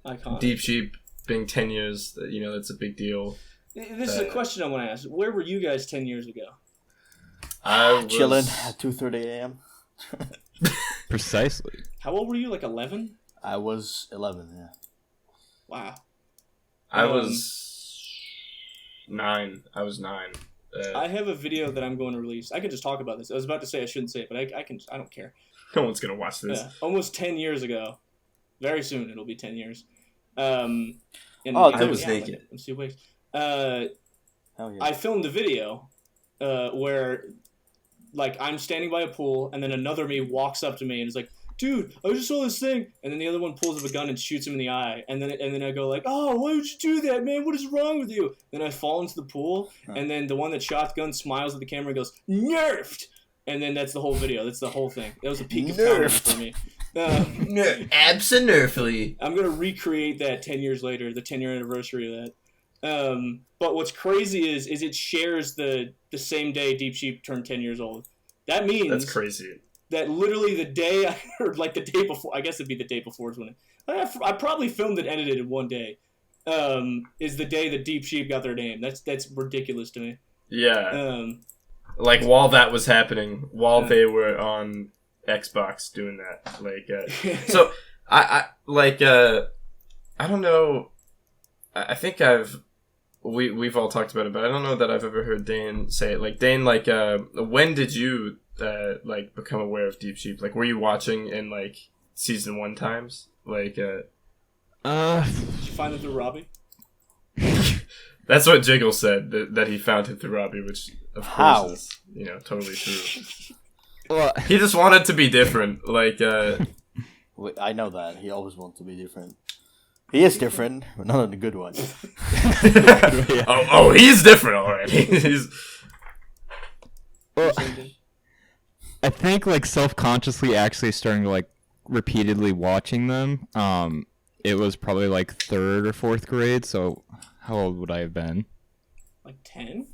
[SPEAKER 1] Iconic.
[SPEAKER 2] Deep Sheep being 10 years, that's a big deal.
[SPEAKER 1] This is a question I want to ask. Where were you guys 10 years ago?
[SPEAKER 2] I was
[SPEAKER 6] chilling at 2:30 a.m.
[SPEAKER 4] Precisely.
[SPEAKER 1] How old were you? Like 11?
[SPEAKER 6] I was 11. Yeah.
[SPEAKER 1] Wow.
[SPEAKER 2] I was 9. I was 9.
[SPEAKER 1] I have a video that I'm going to release. I can just talk about this. I was about to say I shouldn't say it, but I can. I don't care.
[SPEAKER 2] No one's gonna watch this.
[SPEAKER 1] Almost 10 years ago. Very soon it'll be 10 years. And
[SPEAKER 2] I was naked.
[SPEAKER 1] Let's see, wait.
[SPEAKER 6] Hell yeah.
[SPEAKER 1] I filmed a video where, like, I'm standing by a pool, and then another me walks up to me and is like, dude, I just saw this thing. And then the other one pulls up a gun and shoots him in the eye. And then I go like, oh, why would you do that, man? What is wrong with you? Then I fall into the pool, and then the one that shot the gun smiles at the camera and goes, nerfed! And then that's the whole video. That's the whole thing. That was a peak of comedy for me.
[SPEAKER 2] Absolutely.
[SPEAKER 1] I'm going to recreate that 10 years later, the 10-year anniversary of that. But what's crazy is it shares the same day Deep Sheep turned 10 years old. That means...
[SPEAKER 2] That's crazy.
[SPEAKER 1] That literally the day I heard, like the day before, I guess it'd be the day before is when I probably filmed and edited in one day, is the day that Deep Sheep got their name. That's ridiculous to me.
[SPEAKER 2] Yeah. Like, while that was happening, while they were on Xbox doing that. Like, so, I don't know, I think we've all talked about it, but I don't know that I've ever heard Dain say it. Like, Dain, like, when did you, like, become aware of Deep Sheep? Like, were you watching in, like, season 1 times? Like,
[SPEAKER 1] Did you find it through Robbie?
[SPEAKER 2] That's what Jiggle said, that he found it through Robbie, which, of course, is, totally true.
[SPEAKER 4] Well,
[SPEAKER 2] he just wanted to be different. Like,
[SPEAKER 6] I know that. He always wants to be different. He is different, but not in the good one.
[SPEAKER 2] Oh, he's different already.
[SPEAKER 4] Well, I think, like, self-consciously actually starting to, like, repeatedly watching them, it was probably, like, 3rd or 4th grade, so how old would I have been?
[SPEAKER 1] Like 10?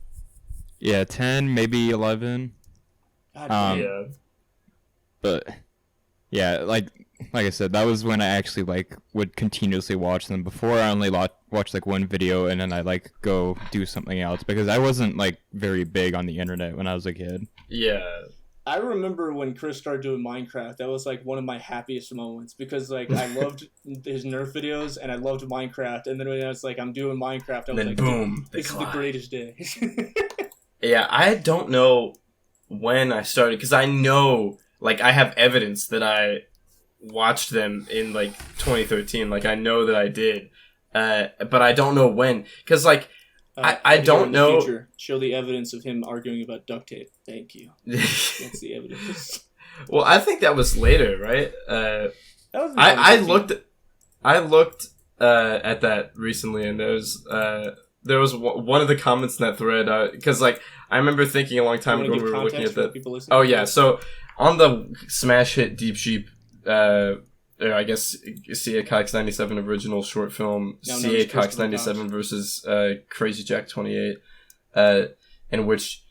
[SPEAKER 4] Yeah, 10, maybe 11.
[SPEAKER 1] God,
[SPEAKER 2] yeah.
[SPEAKER 4] But, yeah, like I said, that was when I actually, like, would continuously watch them. Before, I only watched, like, one video, and then I'd, like, go do something else, because I wasn't, like, very big on the internet when I was a kid.
[SPEAKER 2] Yeah.
[SPEAKER 1] I remember when Chris started doing Minecraft, that was, like, one of my happiest moments, because, like, I loved his Nerf videos, and I loved Minecraft, and then when I was like, I'm doing Minecraft, I was like,
[SPEAKER 2] boom,
[SPEAKER 1] this is the greatest day.
[SPEAKER 2] Yeah, I don't know when I started, because I know, like, I have evidence that I watched them in, like, 2013, like, I know that I did, but I don't know when, because, like, I don't know.
[SPEAKER 1] Future, show the evidence of him arguing about duct tape. Thank you. That's the evidence.
[SPEAKER 2] Well, I think that was later, right?
[SPEAKER 1] That was
[SPEAKER 2] I looked at that recently, and there was one of the comments in that thread, because like I remember thinking a long time ago when we were looking at that. Oh yeah, so on the smash hit Deep Sheep, I guess CA Cox 97 original short film, CA Cox 97 versus Crazy Jack 28, in which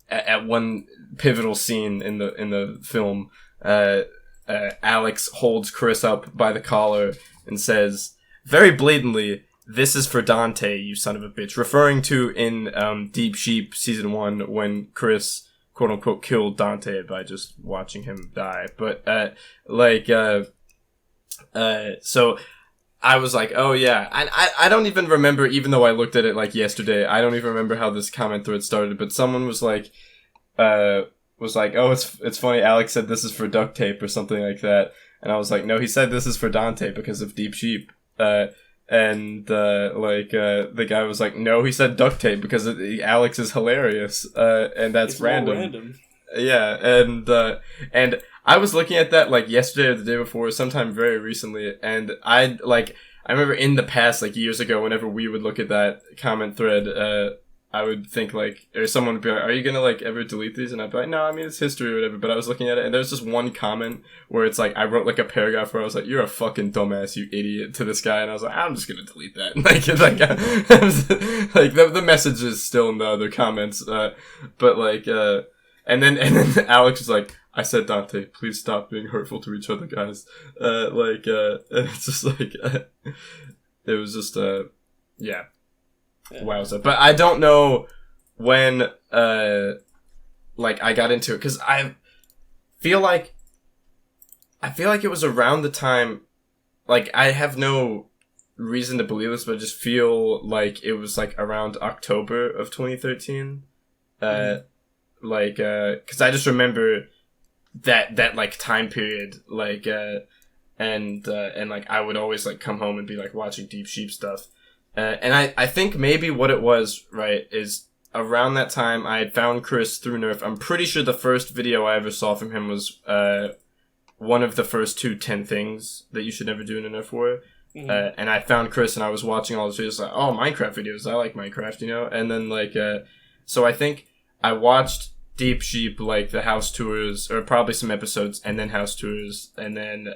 [SPEAKER 2] at one pivotal scene in the film, Alaxx holds Chris up by the collar and says very blatantly, "This is for Dante, you son of a bitch," referring to in Deep Sheep season 1 when Chris quote unquote killed Dante by just watching him die. But so I was like, oh yeah, and I don't even remember, even though I looked at it like yesterday, I don't even remember how this comment thread started, but someone was like, oh, it's funny, Alaxx said this is for duct tape or something like that, and I was like, no, he said this is for Dante because of Deep Sheep, the guy was like, no, he said duct tape because Alaxx is hilarious, and that's it's random. Yeah, and I was looking at that like yesterday or the day before, sometime very recently, and I remember in the past, like years ago, whenever we would look at that comment thread, I would think like, or someone would be like, are you gonna like ever delete these? And I'd be like, no, I mean it's history or whatever. But I was looking at it, and there's just one comment where it's like, I wrote like a paragraph where I was like, you're a fucking dumbass, you idiot, to this guy, and I was like, I'm just gonna delete that. Like the message is still in the other comments, but like, and then Alaxx was like, I said, Dante, please stop being hurtful to each other, guys. And it's just like, it was just, yeah. Wowza. But I don't know when, I got into it, because I feel like it was around the time, like, I have no reason to believe this, but I just feel like it was, like, around October of 2013. Because I just remember that like time period, and I would always like come home and be like watching Deep Sheep stuff, and I think maybe what it was, right, is around that time I had found Chris through Nerf. I'm pretty sure the first video I ever saw from him was one of the first 10 things that you should never do in a Nerf war. Mm-hmm. And I found Chris and I was watching all his videos, like, oh, Minecraft videos, I like Minecraft, you know, and then so I think I watched Deep Sheep, like the house tours, or probably some episodes, and then house tours, and then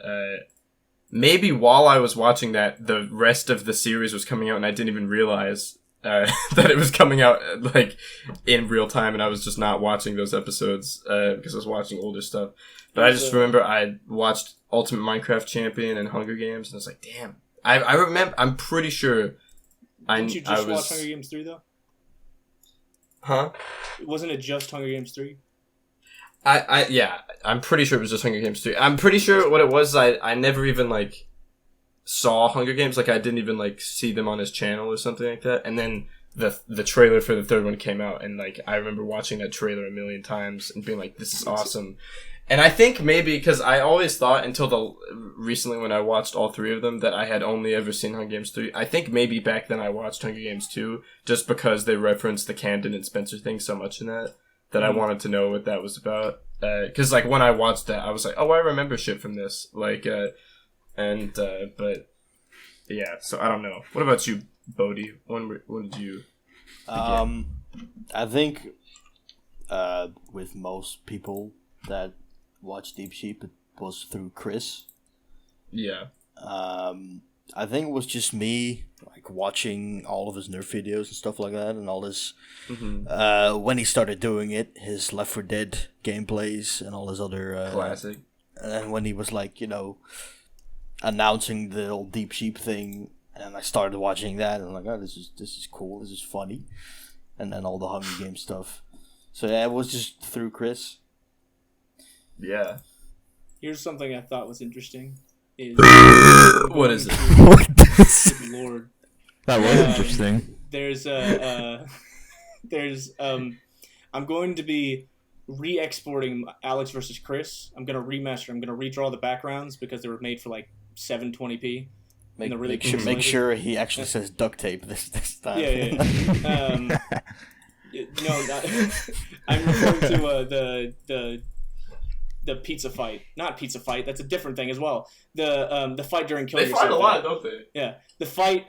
[SPEAKER 2] maybe while I was watching that, the rest of the series was coming out, and I didn't even realize that it was coming out like in real time, and I was just not watching those episodes because I was watching older stuff. But I just remember I watched Ultimate Minecraft Champion and Hunger Games, and I was like, damn. I remember. I'm pretty sure.
[SPEAKER 1] Didn't you just watch Hunger Games 3 though?
[SPEAKER 2] Huh?
[SPEAKER 1] Wasn't it just Hunger Games 3?
[SPEAKER 2] Yeah, I'm pretty sure it was just Hunger Games 3. I'm pretty sure what it was, I never even, like, saw Hunger Games. Like, I didn't even, like, see them on his channel or something like that. And then the trailer for the third one came out, and, like, I remember watching that trailer a million times and being like, this is awesome. And I think maybe, because I always thought until recently when I watched all three of them that I had only ever seen Hunger Games 3. I think maybe back then I watched Hunger Games 2 just because they referenced the Camden and Spencer thing so much in that I wanted to know what that was about. Because, like, when I watched that, I was like, oh, I remember shit from this. Like, but, yeah, so I don't know. What about you, Bodhi? When did you begin?
[SPEAKER 6] I think, with most people that watch Deep Sheep, it was through Chris.
[SPEAKER 2] Yeah.
[SPEAKER 6] I think it was just me, like, watching all of his Nerf videos and stuff like that, and all his, when he started doing it, his Left 4 Dead gameplays and all his other,
[SPEAKER 2] classic.
[SPEAKER 6] And when he was, like, you know, announcing the old Deep Sheep thing, and I started watching that, and I'm like, oh, this is cool, this is funny, and then all the Hunger Games stuff. So yeah, it was just through Chris.
[SPEAKER 2] Yeah.
[SPEAKER 1] Here's something I thought was interesting.
[SPEAKER 2] What is it?
[SPEAKER 1] Good Lord.
[SPEAKER 4] That was interesting.
[SPEAKER 1] I'm going to be re-exporting Alaxx versus Chris. I'm going to remaster. I'm going to redraw the backgrounds because they were made for like 720p.
[SPEAKER 6] Make sure he actually says duct tape this time.
[SPEAKER 1] Yeah. No, I'm referring to the pizza fight. Not pizza fight. That's a different thing as well. The fight during Kill Yourself.
[SPEAKER 2] They fight a lot, don't they?
[SPEAKER 1] Yeah, the fight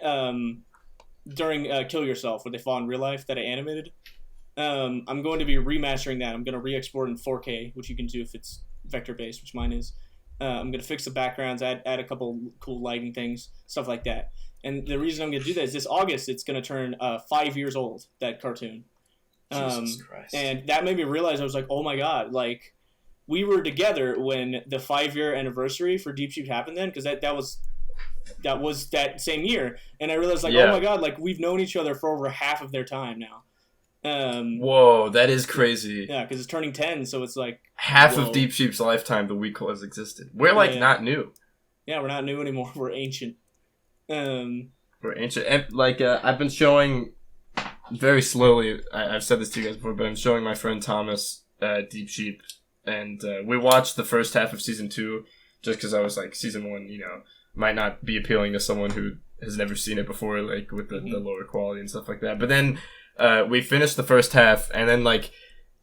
[SPEAKER 1] during Kill Yourself, where they fought in real life that I animated. I'm going to be remastering that. I'm going to re-export in 4K, which you can do if it's vector-based, which mine is. I'm going to fix the backgrounds, add a couple cool lighting things, stuff like that. And the reason I'm going to do that is this August, it's going to turn 5 years old, that cartoon.
[SPEAKER 2] Jesus Christ.
[SPEAKER 1] And that made me realize, I was like, oh my god, like, we were together when the 5-year anniversary for Deep Sheep happened then, because that was that same year. And I realized, like, oh my god, like, we've known each other for over half of their time now.
[SPEAKER 2] Whoa, that is crazy.
[SPEAKER 1] Yeah, because it's turning 10, so it's like...
[SPEAKER 2] Half of Deep Sheep's lifetime, the week has existed. We're, like, not new.
[SPEAKER 1] Yeah, we're not new anymore. We're ancient.
[SPEAKER 2] We're ancient. And, like, I've been showing... Very slowly, I've said this to you guys before, but I'm showing my friend Thomas Deep Sheep, and we watched the first half of season 2, just because I was like, season 1, you know, might not be appealing to someone who has never seen it before, like, with the lower quality and stuff like that. But then we finished the first half, and then, like,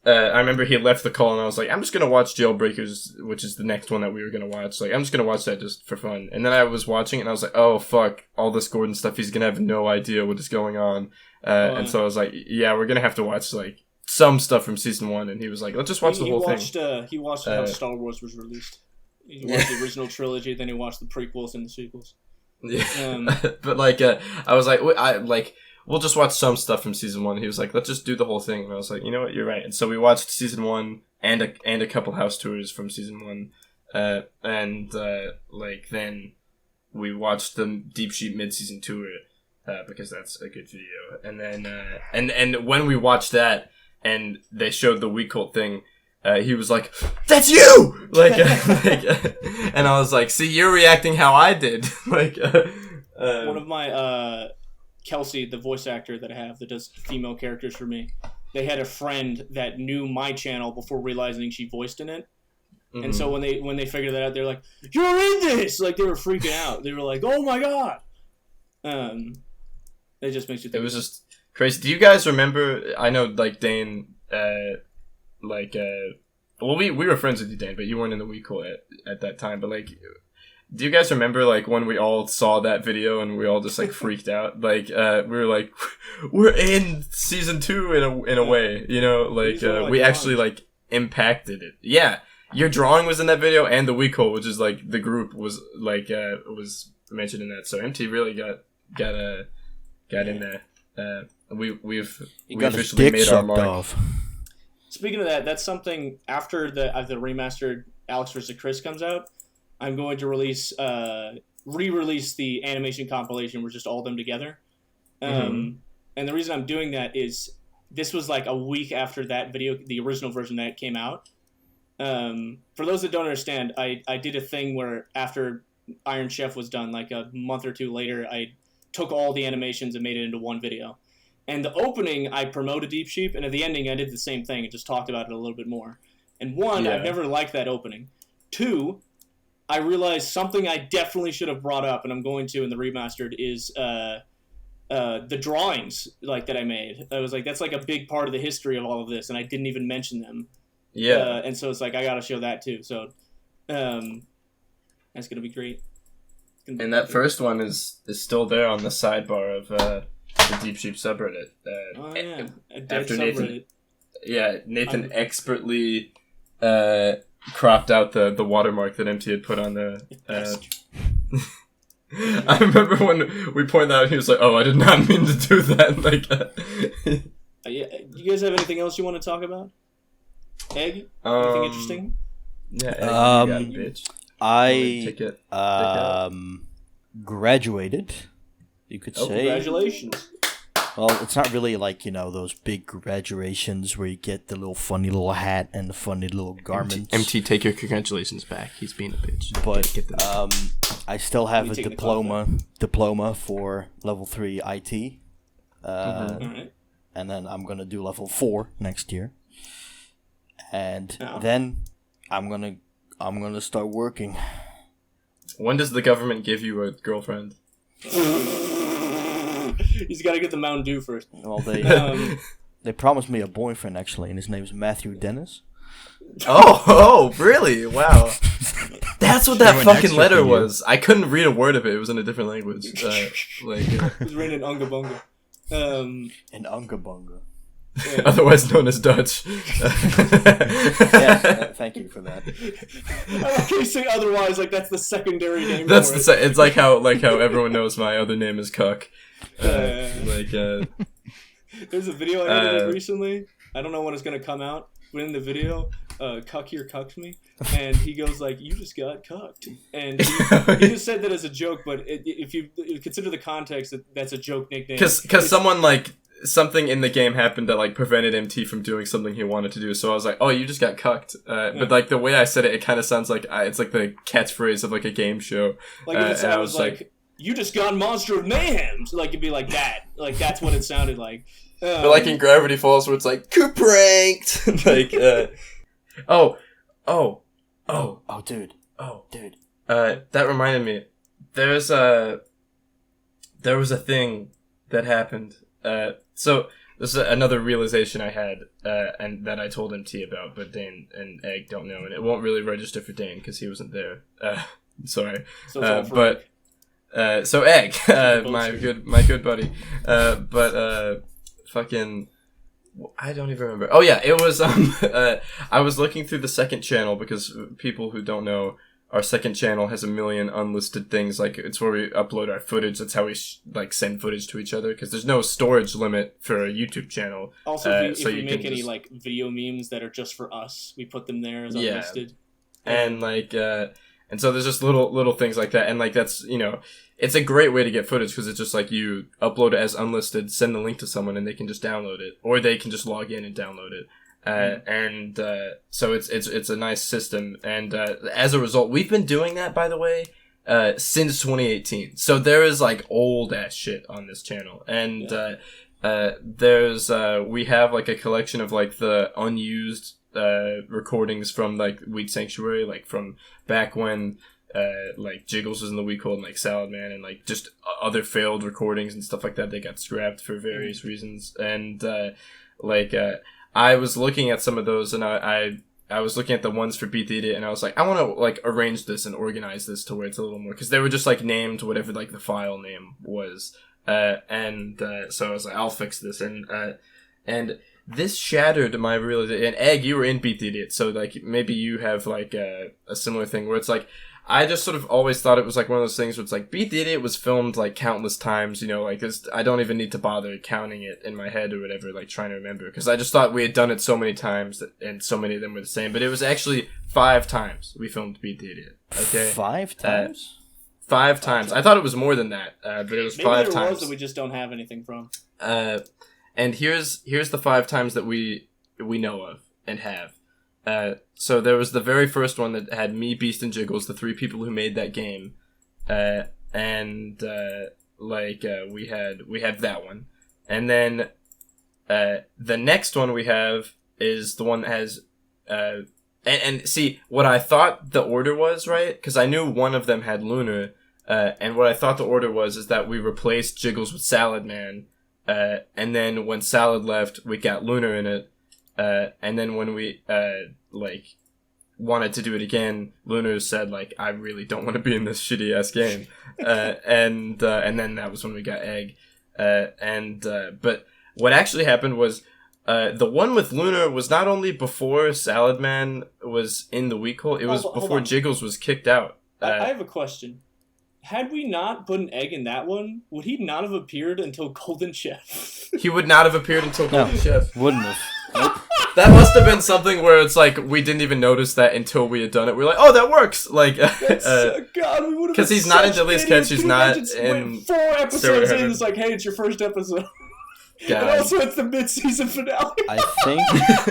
[SPEAKER 2] I remember he left the call, and I was like, I'm just going to watch Jailbreakers, which is the next one that we were going to watch. Like, I'm just going to watch that just for fun. And then I was watching it, and I was like, oh, fuck, all this Gordon stuff, he's going to have no idea what is going on. And so I was like, yeah, we're going to have to watch, like, some stuff from season 1. And he was like, let's just watch the whole thing. He
[SPEAKER 1] watched how Star Wars was released. He watched the original trilogy, then he watched the prequels and the sequels.
[SPEAKER 2] Yeah. But, like, I was like, we'll just watch some stuff from season 1. He was like, let's just do the whole thing. And I was like, you know what, you're right. And so we watched season 1 and a couple house tours from season 1. Like, then we watched the Deep Sheep mid-season tour. Because that's a good video. And then, and when we watched that, and they showed the We Cult thing, he was like, that's you! Like, and I was like, see, you're reacting how I did. Like,
[SPEAKER 1] one of my, Kelsey, the voice actor that I have that does female characters for me, they had a friend that knew my channel before realizing she voiced in it. Mm-hmm. And so when they figured that out, they're like, you're in this! Like, they were freaking out. They were like, oh my god! It just makes you think.
[SPEAKER 2] It was just crazy. Do you guys remember, I know, like, Dain, well, we were friends with you, Dain, but you weren't in the We Cult at that time, but, like, do you guys remember, like, when we all saw that video and we all just, like, freaked out? Like, we were like, we're in season 2 in a way, you know? Like, we actually, like, impacted it. Yeah, your drawing was in that video, and the We Cult, which is, like, the group was, like, was mentioned in that. So MT really got in there. We officially made our mark. Off.
[SPEAKER 1] Speaking of that, that's something after the remastered Alaxx vs. Chris comes out. I'm going to re-release the animation compilation with just all of them together. And the reason I'm doing that is this was like a week after that video, the original version that came out. For those that don't understand, I did a thing where after Iron Chef was done, like a month or two later, I took all the animations and made it into one video. And the opening, I promoted Deep Sheep, and at the ending, I did the same thing and just talked about it a little bit more. And one, I've never liked that opening. Two, I realized something I definitely should have brought up, and I'm going to in the remastered, is the drawings like that I made. I was like, that's like a big part of the history of all of this, and I didn't even mention them.
[SPEAKER 2] Yeah.
[SPEAKER 1] And so it's like, I got to show that too. So that's going to be great.
[SPEAKER 2] And that first one is still there on the sidebar of the Deep Sheep subreddit.
[SPEAKER 1] After
[SPEAKER 2] subreddit. Nathan expertly cropped out the watermark that MT had put on the. I remember when we pointed out, he was like, "Oh, I did not mean to do that." Like,
[SPEAKER 1] do you guys have anything else you want to talk about? Egg? Anything interesting?
[SPEAKER 2] Yeah, Egg, you got it, bitch.
[SPEAKER 6] I graduated, you could say.
[SPEAKER 1] Congratulations.
[SPEAKER 6] Well, it's not really like, you know, those big graduations where you get the little funny little hat and the funny little garments.
[SPEAKER 2] MT, take your congratulations back. He's being a bitch.
[SPEAKER 6] But I still have a diploma for level 3 IT. And then I'm going to do level 4 next year. And then I'm going to start working.
[SPEAKER 2] When does the government give you a girlfriend?
[SPEAKER 1] He's got to get the Mountain Dew first.
[SPEAKER 6] Well, they promised me a boyfriend, actually, and his name's Matthew Dennis.
[SPEAKER 2] Oh, really? Wow. That's what that
[SPEAKER 4] Should've went
[SPEAKER 2] fucking
[SPEAKER 4] extra
[SPEAKER 2] letter
[SPEAKER 4] for you.
[SPEAKER 2] was. I couldn't read a word of it. It was in a different language.
[SPEAKER 1] It was written in Unga Bunga.
[SPEAKER 6] And Unga Bunga.
[SPEAKER 1] Yeah.
[SPEAKER 2] Otherwise known as Dutch.
[SPEAKER 6] Yeah, thank you for that.
[SPEAKER 1] I like how you say otherwise, like that's the secondary name
[SPEAKER 2] That's
[SPEAKER 1] for it.
[SPEAKER 2] it's like how everyone knows my other name is Cuck.
[SPEAKER 1] There's a video I edited recently. I don't know when it's gonna come out, but in the video, Cuck here cucked me, and he goes like, "You just got cucked," and he just said that as a joke. But if you consider the context, that's a joke nickname.
[SPEAKER 2] Because someone something in the game happened that like prevented MT from doing something he wanted to do. So I was like, "Oh, you just got cucked." But like the way I said it, it kind of sounds like it's like the catchphrase of like a game show.
[SPEAKER 1] Like if it sounds like, "You just got Monster of Mayhem," like it'd be like that. Like that's what it sounded like.
[SPEAKER 2] But like in Gravity Falls, where it's like "coup pranked," like
[SPEAKER 6] dude.
[SPEAKER 2] That reminded me. There was a thing that happened. So this is another realization I had, and that I told MT about, but Dain and Egg don't know, and it won't really register for Dain because he wasn't there. Sorry.
[SPEAKER 1] So it's all for
[SPEAKER 2] But so Egg, my good buddy, fucking. I don't even remember. Oh yeah, it was I was looking through the second channel because people who don't know, our second channel has a million unlisted things. Like it's where we upload our footage. That's how we send footage to each other because there's no storage limit for a YouTube channel.
[SPEAKER 1] Also, if we make any like video memes that are just for us, we put them there as unlisted.
[SPEAKER 2] And and so there's just little things like that, and like that's it's a great way to get footage because it's just like you upload it as unlisted, send the link to someone, and they can just download it, or they can just log in and download it. So it's a nice system, and as a result, we've been doing that, by the way, since 2018. So there is like old ass shit on this channel, and there's we have like a collection of like the unused recordings from like Weed Sanctuary, like from back when like Jiggles was in the Week Hold and like Salad Man and like just other failed recordings and stuff like that. They got scrapped for various reasons, and I was looking at some of those, and I was looking at the ones for Beat the Idiot, and I was like, I want to like arrange this and organize this to where it's a little more, because they were just like named whatever like the file name was, so I was like, I'll fix this, and this shattered my realization. And Egg, you were in Beat the Idiot, so like maybe you have like a similar thing where it's like, I just sort of always thought it was like one of those things where it's like Beat the Idiot was filmed like countless times, like this, I don't even need to bother counting it in my head or whatever, like trying to remember, because I just thought we had done it so many times and so many of them were the same, but it was actually 5 times we filmed Beat the Idiot. Okay,
[SPEAKER 6] 5 times.
[SPEAKER 2] 5 times. I thought it was more than that, but it was
[SPEAKER 1] Maybe
[SPEAKER 2] 5
[SPEAKER 1] there
[SPEAKER 2] times.
[SPEAKER 1] was that we just don't have anything from.
[SPEAKER 2] And here's the 5 times that we know of and have. So there was the very first one that had me, Beast, and Jiggles, the 3 people who made that game, and we have that one, and then the next one we have is the one that has and see what I thought the order was, right? Because I knew one of them had Lunar, and what I thought the order was is that we replaced Jiggles with Salad Man, and then when Salad left, we got Lunar in it. And then when we, wanted to do it again, Lunar said, like, I really don't want to be in this shitty-ass game. And then that was when we got Egg. But what actually happened was, the one with Lunar was not only before Salad Man was in the weak hole, it was before Jiggles was kicked out.
[SPEAKER 1] I have a question. Had we not put an Egg in that one, would he not have appeared until Golden Chef?
[SPEAKER 2] He would not have appeared until Golden Chef.
[SPEAKER 6] Wouldn't have. Nope.
[SPEAKER 2] That must have been something where it's like we didn't even notice that until we had done it. We were like, "Oh, that works!" Like,
[SPEAKER 1] God, we would have.
[SPEAKER 2] Because he's not in Delete's Catch. He's not in
[SPEAKER 1] 4 episodes in. It's like, hey, it's your first episode.
[SPEAKER 2] God.
[SPEAKER 1] And also, it's the mid-season finale.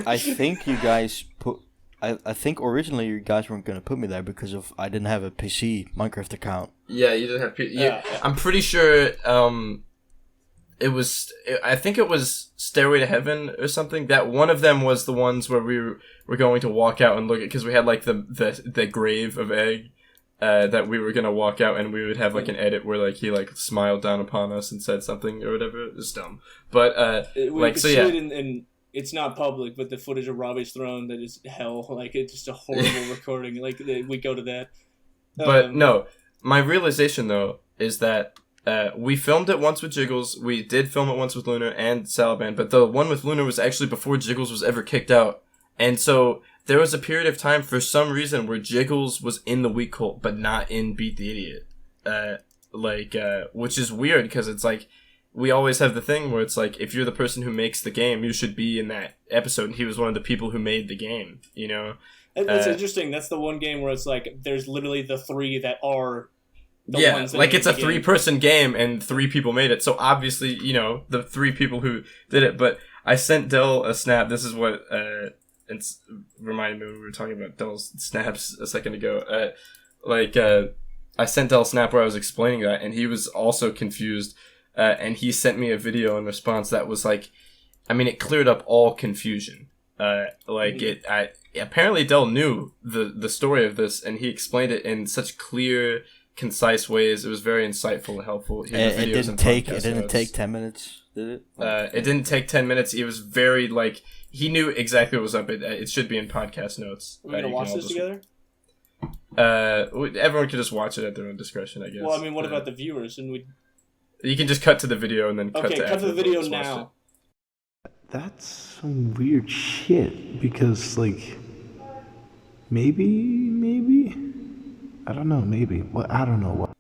[SPEAKER 6] I think you guys put. I think originally you guys weren't gonna put me there because of I didn't have a PC Minecraft account.
[SPEAKER 2] Yeah, you didn't have. I'm pretty sure. It was. I think it was Stairway to Heaven or something. That one of them was the ones where we were going to walk out and look at, because we had like the grave of Egg, that we were gonna walk out and we would have like an edit where like he like smiled down upon us and said something or whatever. It was dumb, but
[SPEAKER 1] we could see it in it's not public, but the footage of Robbie's throne that is hell. Like, it's just a horrible recording. Like, we go to that.
[SPEAKER 2] But no, my realization though is that we filmed it once with Jiggles. We did film it once with Lunar and Salaban, but the one with Lunar was actually before Jiggles was ever kicked out. And so there was a period of time for some reason where Jiggles was in the Weak Cult, but not in Beat the Idiot. Which is weird because it's like, we always have the thing where it's like, if you're the person who makes the game, you should be in that episode. And he was one of the people who made the game, you know?
[SPEAKER 1] It's interesting. That's the one game where it's like, there's literally the 3 that are the ones that
[SPEAKER 2] like
[SPEAKER 1] made
[SPEAKER 2] it's a
[SPEAKER 1] the game.
[SPEAKER 2] 3-person game and 3 people made it. So obviously, you know, the 3 people who did it. But I sent Dell a snap. This is what it's reminded me when we were talking about Dell's snaps a second ago. I sent Dell a snap where I was explaining that, and he was also confused. And he sent me a video in response that was like, I mean, it cleared up all confusion. Apparently Dell knew the story of this, and he explained it in such clear, concise ways. It was very insightful and helpful.
[SPEAKER 6] It didn't take 10 minutes, did it?
[SPEAKER 2] It didn't take 10 minutes. He was very, like, he knew exactly what was up. It should be in podcast notes.
[SPEAKER 1] We're going to watch this together?
[SPEAKER 2] Everyone can just watch it at their own discretion, I guess.
[SPEAKER 1] Well, I mean, what about the viewers?
[SPEAKER 2] You can just cut to the video and then cut to
[SPEAKER 1] the video now.
[SPEAKER 7] That's some weird shit, because, like, maybe? I don't know, maybe. What? I don't know what.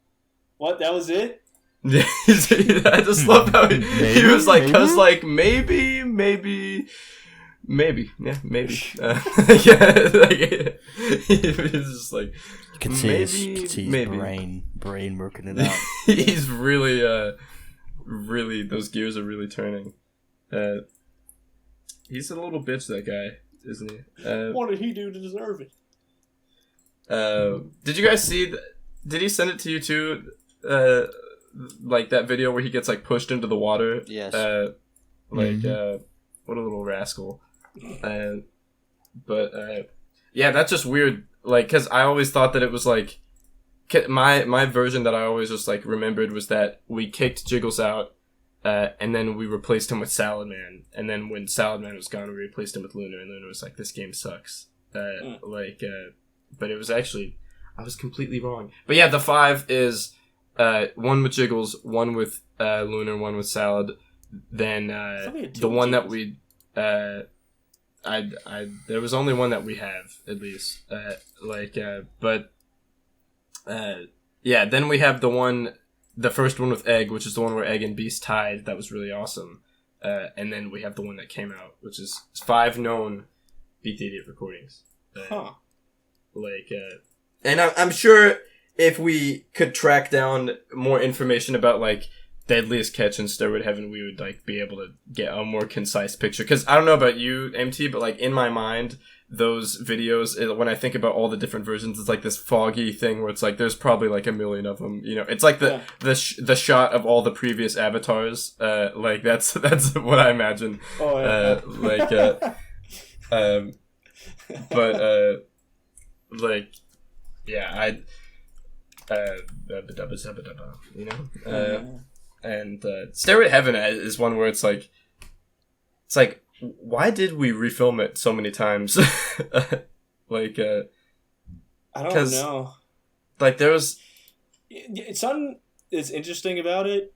[SPEAKER 1] What? That was it?
[SPEAKER 2] Yeah, I just love how he was like, cause like, maybe, yeah, maybe. He was just like,
[SPEAKER 6] you can see his brain working it out.
[SPEAKER 2] He's really, those gears are really turning. He's a little bitch, that guy, isn't he?
[SPEAKER 1] What did he do to deserve it?
[SPEAKER 2] Did you guys see? Did he send it to you too? Like that video where he gets like pushed into the water.
[SPEAKER 6] Yes.
[SPEAKER 2] What a little rascal. Yeah, that's just weird. Like, cause I always thought that it was like, my version that I always just like remembered was that we kicked Jiggles out. And then we replaced him with Salad Man. And then when Salad Man was gone, we replaced him with Lunar. And Lunar was like, this game sucks. But it was actually, I was completely wrong. But yeah, the 5 is, one with Jiggles, one with, Lunar, one with Salad. Then, the one that we, there was only one that we have, at least. Yeah, then we have the first one with Egg, which is the one where Egg and Beast tied. That was really awesome. And then we have the one that came out, which is 5 known Beat the Idiot recordings. And I'm sure if we could track down more information about, like, Deadliest Catch and Stairway to Heaven, we would, like, be able to get a more concise picture. Because I don't know about you, MT, but, like, in my mind, those videos, when I think about all the different versions, it's like this foggy thing where it's like there's probably like a million of them, you know. It's like the shot of all the previous avatars. Like that's what I imagine.
[SPEAKER 1] Oh yeah.
[SPEAKER 2] You know. And Stairway to Heaven is one where it's like, why did we refilm it so many times?
[SPEAKER 1] I don't know.
[SPEAKER 2] Like, there was...
[SPEAKER 1] Something that's interesting about it...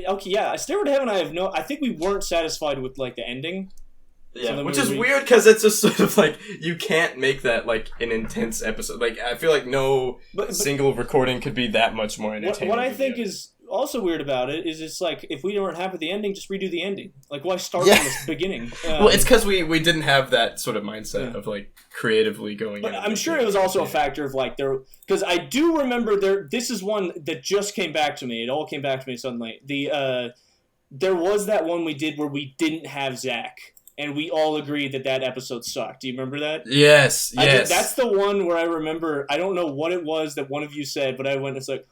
[SPEAKER 1] Okay, yeah, Stairway to Heaven, I think we weren't satisfied with, like, the ending.
[SPEAKER 2] Yeah, which is weird, because it's just sort of, like, you can't make that, like, an intense episode. Like, I feel like no single recording could be that much more entertaining.
[SPEAKER 1] What I think is also weird about it is it's like, if we weren't happy with the ending, just redo the ending. Like, why start from the beginning?
[SPEAKER 2] Well, it's because we didn't have that sort of mindset of, like, creatively going
[SPEAKER 1] But I'm sure it was also a factor of, like, because I do remember this is one that just came back to me. It all came back to me suddenly. There was that one we did where we didn't have Zach, and we all agreed that episode sucked. Do you remember that?
[SPEAKER 2] Yes.
[SPEAKER 1] That's the one where I remember, I don't know what it was that one of you said, but I went, it's like,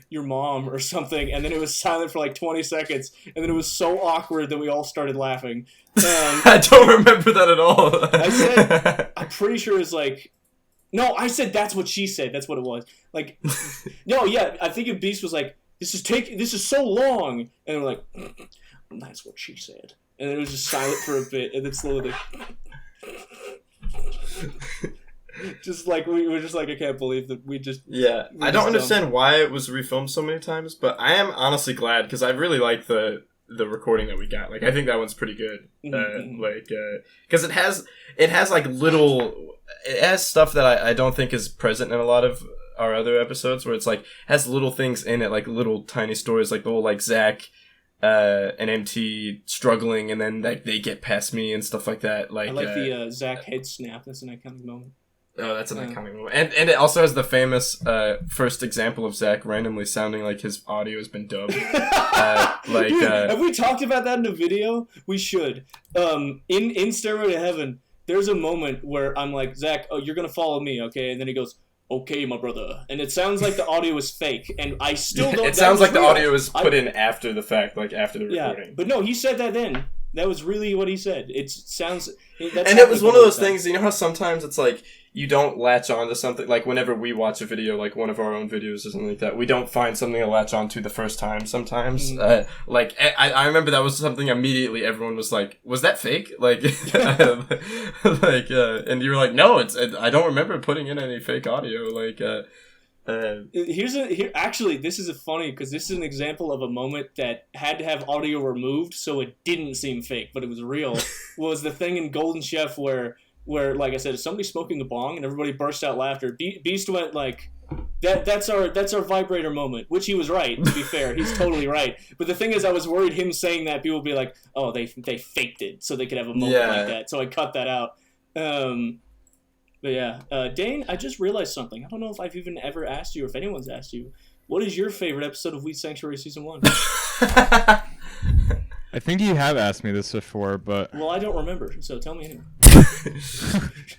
[SPEAKER 1] your mom or something, and then it was silent for like 20 seconds, and then it was so awkward that we all started laughing.
[SPEAKER 2] I don't remember that at all.
[SPEAKER 1] I said, I'm pretty sure it was like, no, I said that's what she said. That's what it was. Like, no, yeah, I think Beast was like, this is so long, and we're like, that's what she said. and then it was just silent for a bit, and then slowly. Just like we were just like, I can't believe that we just.
[SPEAKER 2] Yeah, I don't understand why it was refilmed so many times, but I am honestly glad because I really like the recording that we got. Like, I think that one's pretty good. Because it has like it has stuff that I don't think is present in a lot of our other episodes, where it's like has little things in it, like little tiny stories, like the whole like Zach and MT struggling, and then like they get past me and stuff like that. Like,
[SPEAKER 1] I like the Zach head snap. That's an iconic moment.
[SPEAKER 2] Oh, that's an iconic moment. And it also has the famous first example of Zach randomly sounding like his audio has been dubbed.
[SPEAKER 1] Dude, have we talked about that in a video? We should. In Stairway to Heaven, there's a moment where I'm like, Zach, oh, you're going to follow me, okay? And then he goes, okay, my brother. And it sounds like the audio is fake, and I still don't...
[SPEAKER 2] It sounds like the audio was put in after the fact, like after the recording.
[SPEAKER 1] Yeah, but no, he said that then. That was really what he said. It sounds...
[SPEAKER 2] And it was one of those things, you know how sometimes it's like, you don't latch on to something, like whenever we watch a video, like one of our own videos or something like that, we don't find something to latch on to the first time sometimes. Like, I remember that was something immediately everyone was like, was that fake? Like, like, and you were like, no, I don't remember putting in any fake audio, like,
[SPEAKER 1] Actually, this is funny, because this is an example of a moment that had to have audio removed so it didn't seem fake, but it was real, was the thing in Golden Chef where, like I said, somebody smoking a bong and everybody burst out laughter. Beast went like, that's our vibrator moment, which he was right, to be fair. He's totally right. But the thing is, I was worried him saying that, people would be like, oh, they faked it so they could have a moment like that. So I cut that out. But yeah, Dain, I just realized something. I don't know if I've even ever asked you, or if anyone's asked you, what is your favorite episode of Wheat Sanctuary Season 1?
[SPEAKER 4] I think you have asked me this before, but...
[SPEAKER 1] Well, I don't remember, so tell me anyway.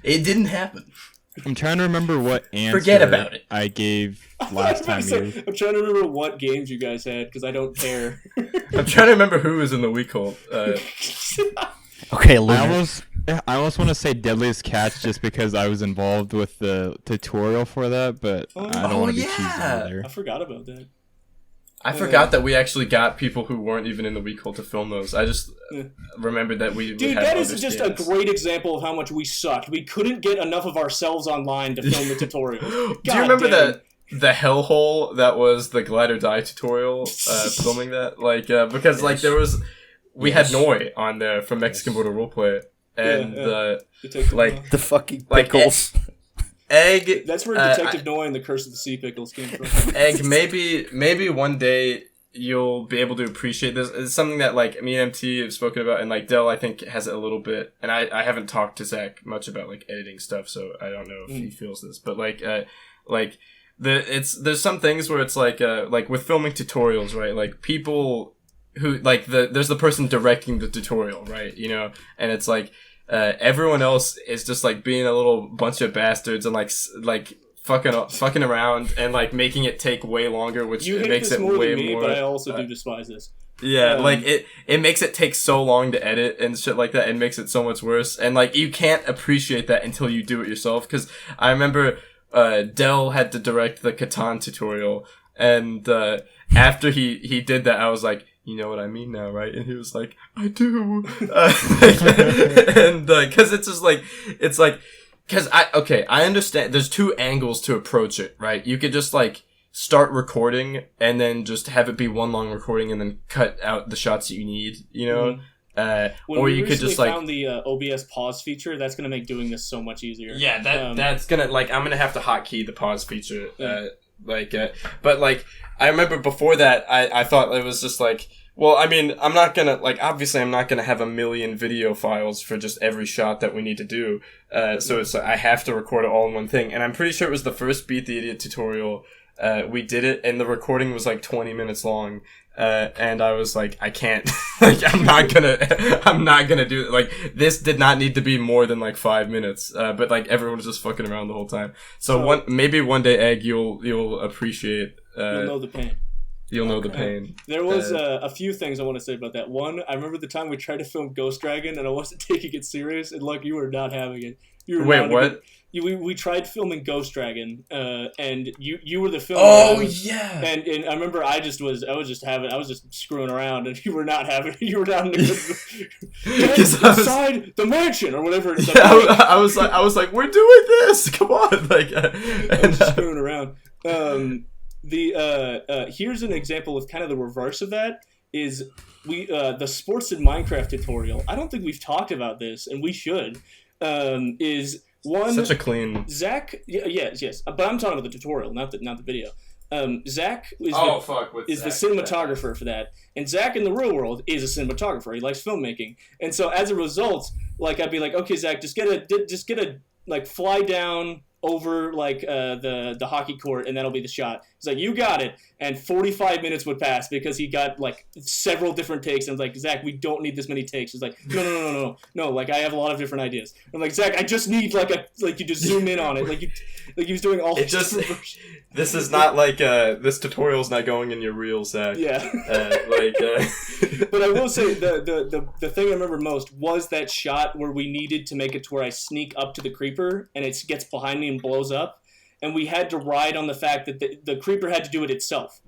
[SPEAKER 2] It didn't happen.
[SPEAKER 4] I'm trying to remember what answer
[SPEAKER 2] Forget about it.
[SPEAKER 4] I gave last time.
[SPEAKER 1] I'm trying to remember what games you guys had, because I don't care.
[SPEAKER 2] I'm trying to remember who was in the week hold.
[SPEAKER 6] Okay,
[SPEAKER 4] I almost want to say Deadliest Catch just because I was involved with the tutorial for that, but I don't want to be cheesy either.
[SPEAKER 1] I forgot about that.
[SPEAKER 2] I forgot that we actually got people who weren't even in the week hold to film those. I just remembered that we
[SPEAKER 1] Dude,
[SPEAKER 2] had
[SPEAKER 1] that is just a great example of how much we sucked. We couldn't get enough of ourselves online to film the tutorial.
[SPEAKER 2] Do you remember the hellhole that was the Glide or Die tutorial, filming that? Like, because like there was... We had Noi on there from Mexican Border Roleplay, and like
[SPEAKER 6] the fucking pickles.
[SPEAKER 2] Egg.
[SPEAKER 1] That's where Detective Noi and the Curse of the Sea Pickles came from.
[SPEAKER 2] Egg. Maybe one day you'll be able to appreciate this. It's something that like me and MT have spoken about, and like Dell I think has it a little bit. And I haven't talked to Zach much about like editing stuff, so I don't know if he feels this. But there's some things where it's like with filming tutorials, right? Like people who like there's the person directing the tutorial, right? You know, and it's like everyone else is just like being a little bunch of bastards and like fucking around and like making it take way longer, which
[SPEAKER 1] you
[SPEAKER 2] makes it
[SPEAKER 1] more
[SPEAKER 2] way
[SPEAKER 1] than me,
[SPEAKER 2] more.
[SPEAKER 1] But I also do despise this.
[SPEAKER 2] Yeah, like it makes it take so long to edit and shit like that, and makes it so much worse. And like you can't appreciate that until you do it yourself. Because I remember Dell had to direct the Catan tutorial, and after he did that, I was like, you know what I mean now, right? And he was like, I do. And because it's just like, it's like, because I understand there's two angles to approach it, right? You could just like start recording and then just have it be one long recording and then cut out the shots that you need, you know? Or you could just like
[SPEAKER 1] found the OBS pause feature. That's gonna make doing this so much easier.
[SPEAKER 2] Yeah, that's gonna like I'm gonna have to hotkey the pause feature. But like I remember before that, I thought it was just like, well, I mean, I'm not gonna like obviously I'm not gonna have a million video files for just every shot that we need to do. So it's I have to record it all in one thing, and I'm pretty sure it was the first Beat the Idiot tutorial. We did it, and the recording was like 20 minutes long. And I was like, I can't, like, I'm not gonna do it. Like, this did not need to be more than like 5 minutes. But like, everyone was just fucking around the whole time. So maybe one day, Egg, you'll appreciate,
[SPEAKER 1] you'll know the pain.
[SPEAKER 2] You'll know the pain.
[SPEAKER 1] There was a few things I want to say about that. One, I remember the time we tried to film Ghost Dragon, and I wasn't taking it serious, and look, you were not having it. You were
[SPEAKER 2] Wait, what?
[SPEAKER 1] We tried filming Ghost Dragon, and you were the filmer.
[SPEAKER 2] Oh yeah.
[SPEAKER 1] And I remember I was just screwing around, and you were not having it. You were down in the inside the mansion or whatever. It is.
[SPEAKER 2] Yeah, I was like, we're doing this. Come on, like,
[SPEAKER 1] I was just screwing around. Here's an example of kind of the reverse of that. Is the sports in Minecraft tutorial. I don't think we've talked about this, and we should. Is one
[SPEAKER 2] such a clean
[SPEAKER 1] Zach? Yes, but I'm talking about the tutorial, not the video. Zach is the cinematographer for that, and Zach in the real world is a cinematographer. He likes filmmaking, and so as a result, like I'd be like, okay, Zach, just get a like fly down over like the hockey court, and that'll be the shot. He's like, you got it. And 45 minutes would pass because he got like several different takes. And I was like, Zach, we don't need this many takes. He's like, no. Like I have a lot of different ideas. I'm like, Zach, I just need like you just zoom in on it. Like he was doing all.
[SPEAKER 2] This is not like this tutorial's not going in your reel, Zach.
[SPEAKER 1] Yeah. But I will say the thing I remember most was that shot where we needed to make it to where I sneak up to the creeper and it gets behind me and blows up. And we had to ride on the fact that the creeper had to do it itself.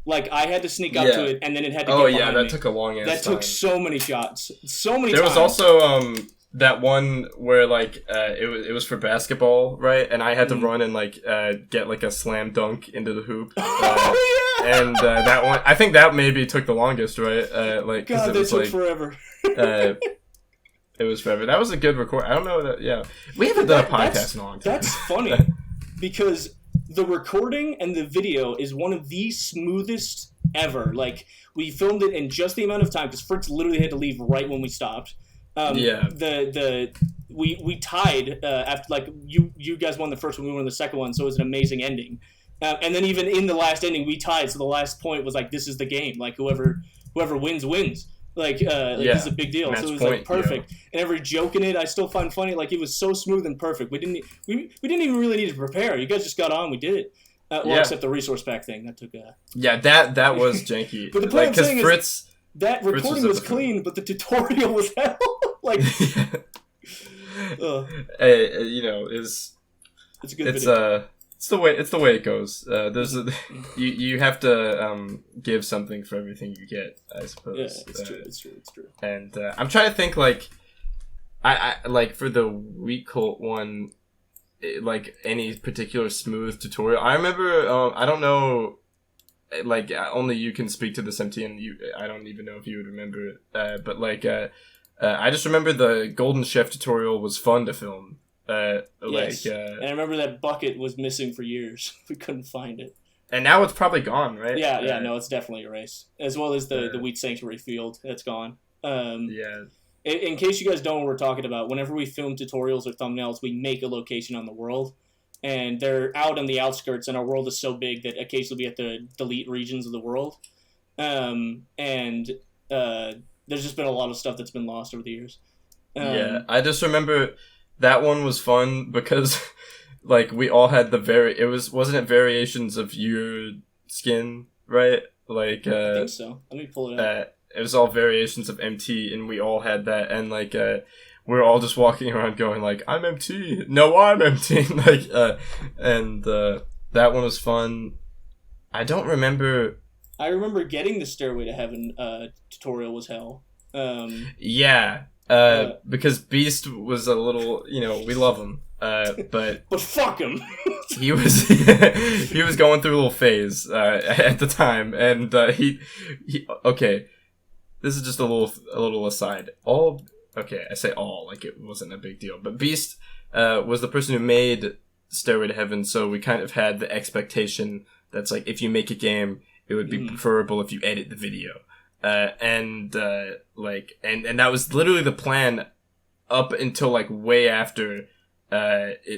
[SPEAKER 1] Like, I had to sneak up to it, and then it had to get behind me. Oh, yeah,
[SPEAKER 2] that took a long ass time.
[SPEAKER 1] That took so many shots. So many
[SPEAKER 2] times. There was also,
[SPEAKER 1] that
[SPEAKER 2] one where, like, it was for basketball, right? And I had to run and, like, get, like, a slam dunk into the hoop. And that one, I think that maybe took the longest, right? Like,
[SPEAKER 1] God, that took forever.
[SPEAKER 2] It was forever. That was a good record. I don't know that. Yeah, we haven't done a podcast in a long time.
[SPEAKER 1] That's funny because the recording and the video is one of the smoothest ever. Like we filmed it in just the amount of time because Fritz literally had to leave right when we stopped. We tied after like you guys won the first one, we won the second one, so it was an amazing ending. And then even in the last ending, we tied. So the last point was like, this is the game. Like whoever wins. Like this is a big deal. So it was like perfect. Yeah. And every joke in it, I still find funny. Like it was so smooth and perfect. We didn't even really need to prepare. You guys just got on. We did it. Except the resource pack thing that took.
[SPEAKER 2] That was janky.
[SPEAKER 1] But the point I'm saying is that recording was clean, but the tutorial was hell. Like, it's a good video.
[SPEAKER 2] It's the way it goes. You have to give something for everything you get, I suppose.
[SPEAKER 1] Yeah, it's true.
[SPEAKER 2] And I'm trying to think like, I like for the Wheat Cult one, like any particular smooth tutorial. I remember I don't know, like only you can speak to this, MT, and I don't even know if you would remember it. But like I just remember the Golden Chef tutorial was fun to film.
[SPEAKER 1] Yes. And I remember that bucket was missing for years. We couldn't find it.
[SPEAKER 2] And now it's probably gone, right?
[SPEAKER 1] Yeah, no, it's definitely erased. As well as the Wheat Sanctuary field. That's gone. In case you guys don't know what we're talking about, whenever we film tutorials or thumbnails, we make a location on the world. And they're out on the outskirts, and our world is so big that occasionally we have to delete regions of the world. There's just been a lot of stuff that's been lost over the years.
[SPEAKER 2] I just remember that one was fun because like we all had wasn't it variations of your skin, right? Like
[SPEAKER 1] I think so. Let me pull it up.
[SPEAKER 2] It was all variations of MT, and we all had that, and like we're all just walking around going like, I'm MT, no, I'm MT. Like that one was fun. I don't remember.
[SPEAKER 1] I remember getting the Stairway to Heaven tutorial was hell.
[SPEAKER 2] Because Beast was a little, we love him, but
[SPEAKER 1] fuck him.
[SPEAKER 2] he was going through a little phase at the time, and he okay. This is just a little aside. I say all like it wasn't a big deal, but Beast was the person who made Stairway to Heaven, so we kind of had the expectation that's like if you make a game, it would be preferable if you edit the video. And that was literally the plan up until like way after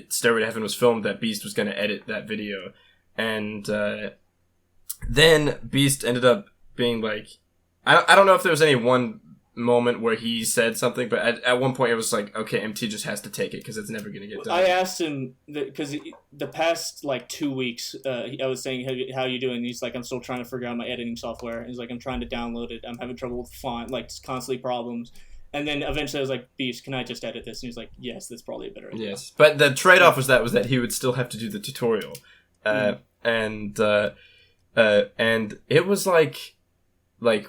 [SPEAKER 2] Stairway to Heaven was filmed, that Beast was going to edit that video. And then Beast ended up being like, I don't know if there was any one moment where he said something, but at one point it was like, okay, MT just has to take it because it's never gonna get done.
[SPEAKER 1] I asked him because the past like 2 weeks, I was saying, how you doing? And he's like, I'm still trying to figure out my editing software. He's like, I'm trying to download it. I'm having trouble with font, like constantly problems. And then eventually I was like, Beast, can I just edit this? And he's like, yes, that's probably a better idea.
[SPEAKER 2] Yes, but the trade-off was that he would still have to do the tutorial, and it was like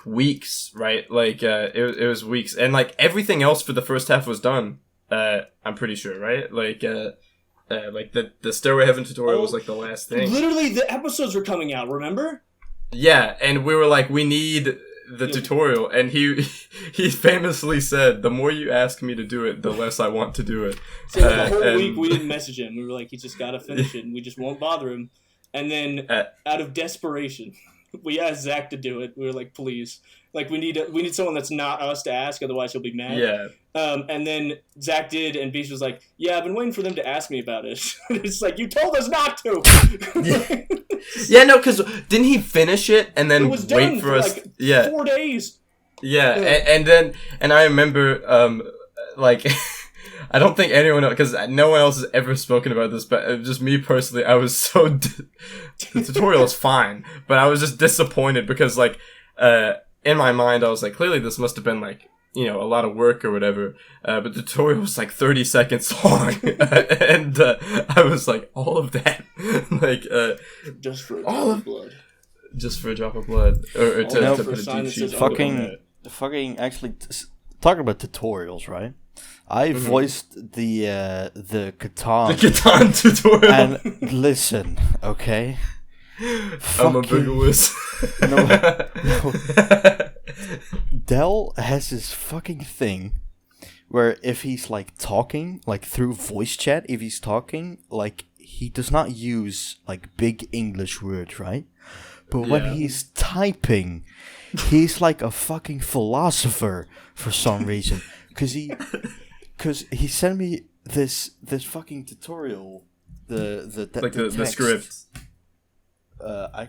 [SPEAKER 2] weeks, right? Like it was weeks, and like everything else for the first half was done. I'm pretty sure, right? Like the Stairway Heaven tutorial was like the last thing.
[SPEAKER 1] Literally, the episodes were coming out. Remember?
[SPEAKER 2] Yeah, and we were like, we need the tutorial, and he famously said, the more you ask me to do it, the less I want to do it.
[SPEAKER 1] So the whole week we didn't message him. We were like, he just gotta finish it, and we just won't bother him. And then out of desperation, we asked Zach to do it. We were like, please, like we need someone that's not us to ask, otherwise he'll be mad.
[SPEAKER 2] Yeah.
[SPEAKER 1] And then Zach did, and Beast was like, yeah, I've been waiting for them to ask me about it. It's like, you told us not to.
[SPEAKER 2] Yeah, no, because didn't he finish it and then
[SPEAKER 1] It was done
[SPEAKER 2] wait for us?
[SPEAKER 1] like
[SPEAKER 2] Yeah.
[SPEAKER 1] 4 days.
[SPEAKER 2] Yeah, and I remember, like, I don't think anyone else, because no one else has ever spoken about this, but just me personally, I was so, the tutorial is fine, but I was just disappointed because, like, in my mind, I was like, clearly this must have been, like, you know, a lot of work or whatever, but the tutorial was like 30 seconds long, and I was like, all of that, like,
[SPEAKER 1] just for a drop of blood.
[SPEAKER 2] Just for a drop of blood, or to put a deep sheet.
[SPEAKER 6] Fucking actually, talking about tutorials, right? I voiced the Catan.
[SPEAKER 2] The Catan tutorial.
[SPEAKER 6] And listen, okay?
[SPEAKER 2] I'm a bigger wuss.
[SPEAKER 6] No. Dell has this fucking thing where if he's like talking, like through voice chat, if he's talking, like he does not use like big English words, right? But when he's typing, he's like a fucking philosopher for some reason. Because he sent me this fucking tutorial, the
[SPEAKER 2] script.
[SPEAKER 6] I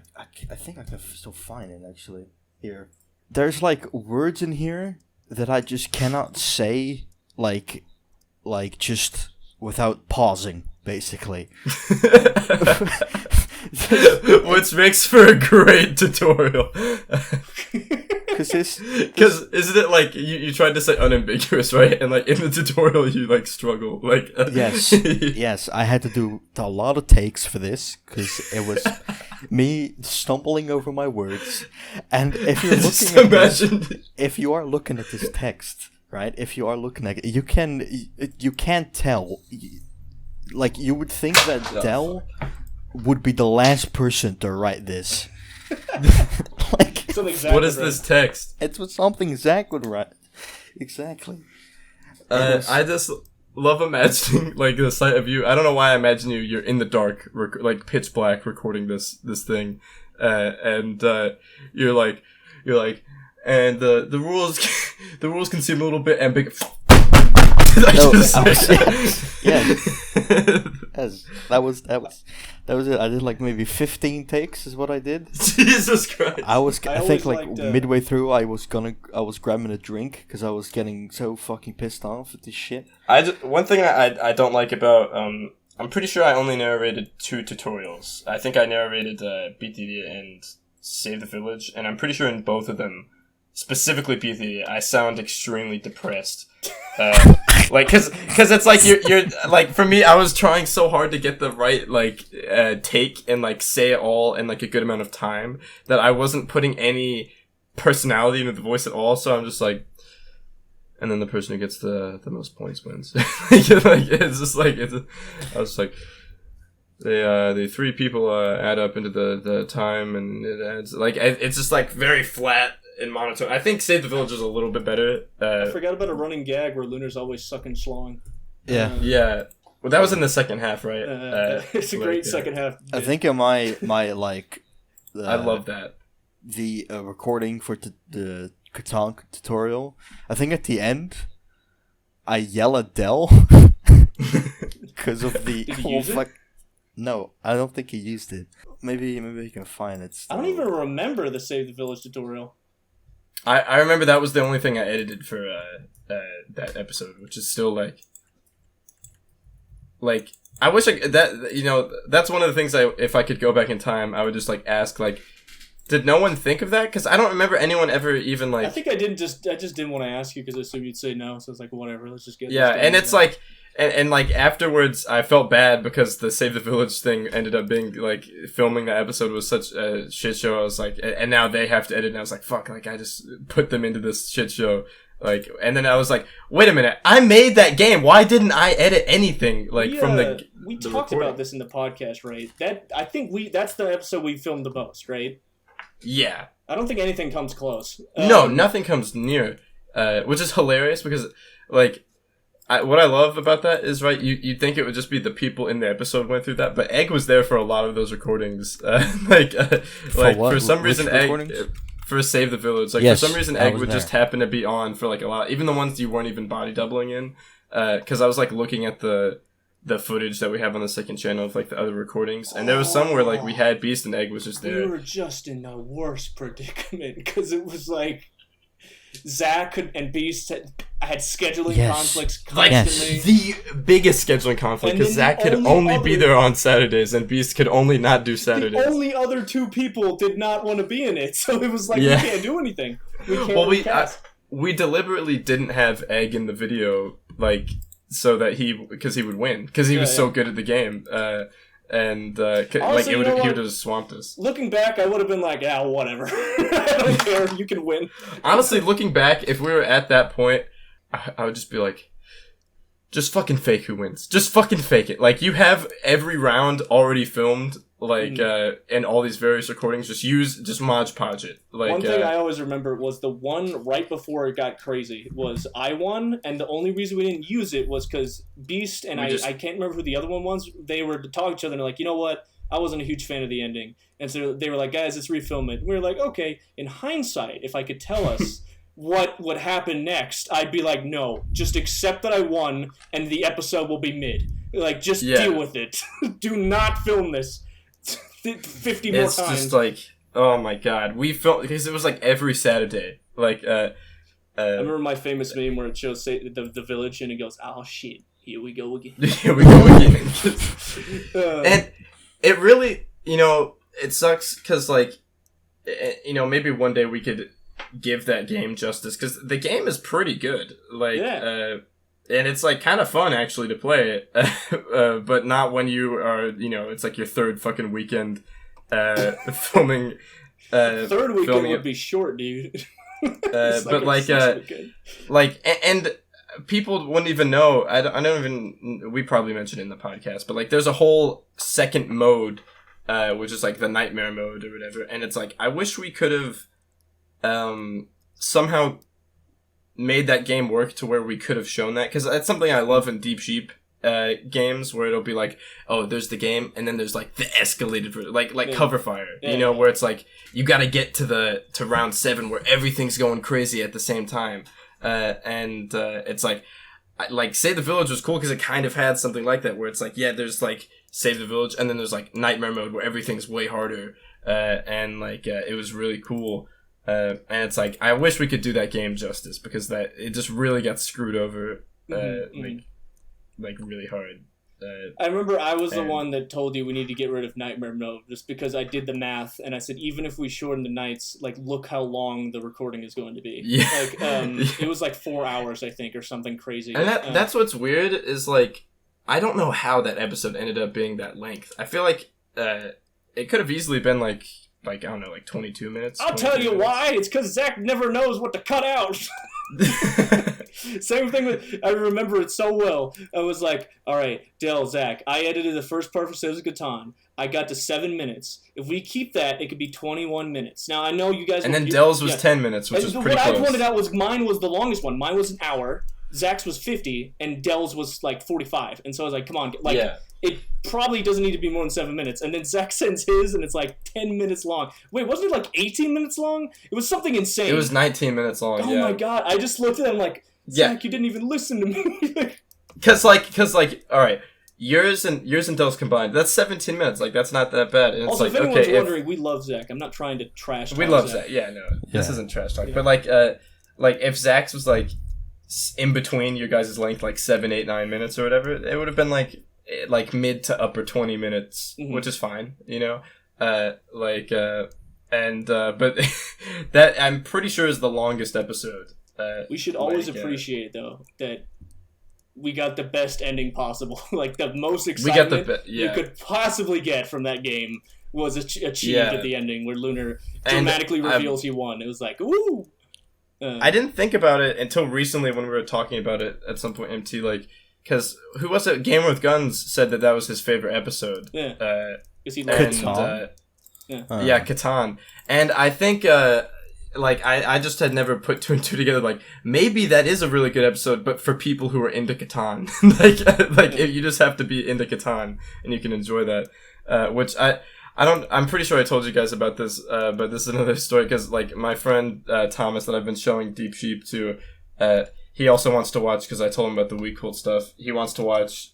[SPEAKER 6] think I can still find it actually here. There's like words in here that I just cannot say like just without pausing, basically.
[SPEAKER 2] Which makes for a great tutorial. Because isn't it like you tried to say unambiguous, right? And like in the tutorial you like struggle, like
[SPEAKER 6] yes, I had to do a lot of takes for this because it was me stumbling over my words. And if you're if you are looking at this text, right? If you are looking at it, you can't tell. Like you would think that Dell would be the last person to write this. Like,
[SPEAKER 2] what is this text?
[SPEAKER 6] It's what something Zach would write. Exactly.
[SPEAKER 2] I just love imagining like the sight of you. I don't know why I imagine you're in the dark, like pitch black, recording this thing, and you're like, and the rules can seem a little bit ambiguous.
[SPEAKER 6] Yes, that was it. I did like maybe 15 takes is what I did.
[SPEAKER 2] Jesus Christ!
[SPEAKER 6] I think like midway through I was grabbing a drink because I was getting so fucking pissed off at this shit.
[SPEAKER 2] One thing I don't like about I'm pretty sure I only narrated 2 tutorials. I think I narrated Beat the Idiot and Save the Village, and I'm pretty sure in both of them, specifically Beat the Idiot, I sound extremely depressed. Like, cause it's like you're like, for me, I was trying so hard to get the right like take and like say it all in like a good amount of time that I wasn't putting any personality into the voice at all. So I'm just like, and then the person who gets the most points wins. It's just like I was just like, the 3 people add up into the time, and it adds like it's just like very flat and monotone. I think Save the Village is a little bit better.
[SPEAKER 1] I forgot about a running gag where Lunar's always sucking schlong.
[SPEAKER 6] Yeah.
[SPEAKER 2] Yeah. Well, that was in the second half, right?
[SPEAKER 1] It's a great second half.
[SPEAKER 6] I think in my like,
[SPEAKER 2] I love that.
[SPEAKER 6] The recording for the Catan tutorial. I think at the end, I yell at Dell because of the whole fuck. No, I don't think he used it. Maybe he can find it. Still.
[SPEAKER 1] I don't even remember the Save the Village tutorial.
[SPEAKER 2] I remember that was the only thing I edited for that episode, which is still like I wish that's one of the things if I could go back in time, I would just ask did no one think of that? Because I don't remember anyone ever even I
[SPEAKER 1] think I just didn't want to ask you because I assumed you'd say no, so it's whatever, let's just get
[SPEAKER 2] and it's and afterwards I felt bad because the Save the Village thing ended up being filming that episode was such a shit show. I was and now they have to edit, and I was fuck, I just put them into this shit show. And then I was wait a minute, I made that game. Why didn't I edit anything? From the
[SPEAKER 1] we
[SPEAKER 2] the
[SPEAKER 1] talked
[SPEAKER 2] recording.
[SPEAKER 1] about this in the podcast, right? I think that's the episode we filmed the most, right?
[SPEAKER 2] Yeah.
[SPEAKER 1] I don't think anything comes close.
[SPEAKER 2] No, nothing comes near. Which is hilarious because what I love about that is you'd think it would just be the people in the episode went through that, but Egg was there for a lot of those recordings. For some reason, Egg. For Save the Village.
[SPEAKER 6] Yes,
[SPEAKER 2] for some reason,
[SPEAKER 6] I
[SPEAKER 2] Egg
[SPEAKER 6] was
[SPEAKER 2] would
[SPEAKER 6] there.
[SPEAKER 2] just happen to be on for a lot, even the ones you weren't even body doubling in. Because I was looking at the footage that we have on the second channel of the other recordings, and there was some where we had Beast and Egg was just there.
[SPEAKER 1] We were just in the worst predicament because it was Zach and Beast had scheduling conflicts constantly.
[SPEAKER 2] The biggest scheduling conflict, because Zach could only be there on Saturdays and Beast could only not do Saturdays.
[SPEAKER 1] The only other two people did not want to be in it, so it was we can't do anything. We can't recast.
[SPEAKER 2] We deliberately didn't have Egg in the video, so that because he would win, because he was so good at the game. Honestly, he would have just swamped us.
[SPEAKER 1] Looking back, I would have been whatever. I don't care. You can win.
[SPEAKER 2] Honestly, looking back, if we were at that point, I would just be just fucking fake who wins. Just fucking fake it. You have every round already filmed, and all these various recordings. Just Mod Podge it.
[SPEAKER 1] One thing I always remember was the one right before it got crazy was I won, and the only reason we didn't use it was because Beast and I can't remember who the other one was. They were to talk to each other and they're you know what? I wasn't a huge fan of the ending. And so they were guys, let's refilm it. And we were okay, in hindsight, if I could tell us what would happen next, I'd be no, just accept that I won and the episode will be mid. Just deal with it. Do not film this 50 more times.
[SPEAKER 2] It's just oh my god. We filmed, because it was every Saturday.
[SPEAKER 1] I remember my famous meme where it shows the village and it goes, oh shit, here we go again.
[SPEAKER 2] Here we go again. And it really, it sucks because maybe one day we could give that game justice, because the game is pretty good. And it's kind of fun actually to play it, but not when you are, it's your third fucking weekend filming.
[SPEAKER 1] Third weekend would be short, dude.
[SPEAKER 2] And people wouldn't even know. I don't even. We probably mentioned it in the podcast, but there's a whole second mode, which is the nightmare mode or whatever, and it's I wish we could have somehow made that game work to where we could have shown that, because that's something I love in Deep Sheep games, where it'll be oh, there's the game, and then there's the escalated Cover Fire, where it's you gotta get to round 7 where everything's going crazy at the same time, and it's Save the Village was cool because it kind of had something like that, where it's there's Save the Village, and then there's Nightmare mode where everything's way harder, and it was really cool. And it's I wish we could do that game justice, because it just really got screwed over, really hard.
[SPEAKER 1] I remember I was the one that told you we need to get rid of Nightmare mode, just because I did the math and I said even if we shorten the nights, look how long the recording is going to be.
[SPEAKER 2] Yeah.
[SPEAKER 1] It was 4 hours, I think, or something crazy.
[SPEAKER 2] And that's what's weird is I don't know how that episode ended up being that length. I feel it could have easily been I don't know, 22 minutes.
[SPEAKER 1] I'll tell you why. It's because Zach never knows what to cut out. Same thing with, I remember it so well. I was all right, Dell, Zach, I edited the first part for Cities of Catan. I got to 7 minutes. If we keep that, it could be 21 minutes. Now, I know you guys...
[SPEAKER 2] And then Dell's was 10 minutes, which is pretty close.
[SPEAKER 1] What I pointed out was mine was the longest one. Mine was an hour. Zach's was 50, and Dell's was 45. And so I was come on, it probably doesn't need to be more than 7 minutes. And then Zach sends his, and it's 10 minutes long. Wait, wasn't it 18 minutes long? It was something insane.
[SPEAKER 2] It was 19 minutes long,
[SPEAKER 1] Oh my god, I just looked at him Zach, you didn't even listen to me.
[SPEAKER 2] Cause alright, yours and Dell's combined, that's 17 minutes. Like, that's not that bad. And it's
[SPEAKER 1] Also,
[SPEAKER 2] like,
[SPEAKER 1] if anyone's
[SPEAKER 2] okay,
[SPEAKER 1] wondering, we love Zach. I'm not trying to trash talk
[SPEAKER 2] we love
[SPEAKER 1] Zach.
[SPEAKER 2] Zach. Yeah, no, this isn't trash talk.
[SPEAKER 1] Yeah.
[SPEAKER 2] But like if Zach's was like in between your guys' length, like 7, 8, 9 minutes or whatever, it would have been like mid to upper 20 minutes, which is fine, you know. But that I'm pretty sure is the longest episode.
[SPEAKER 1] We should always appreciate though that we got the best ending possible. Like the most excitement you could possibly get from that game was achieved at the ending, where Lunar dramatically reveals he won. It was like, ooh.
[SPEAKER 2] I didn't think about it until recently when we were talking about it at some point. MT, like, because who was it? Gamer with Guns said that was his favorite episode.
[SPEAKER 1] Yeah. Because he
[SPEAKER 2] Catan. Catan. And I think I just had never put 2 and 2 together. Like, maybe that is a really good episode, but for people who are into Catan, you just have to be into Catan and you can enjoy that. Which I'm pretty sure I told you guys about this, but this is another story because like my friend Thomas that I've been showing Deep Sheep to, he also wants to watch because I told him about the Weak Cult stuff. He wants to watch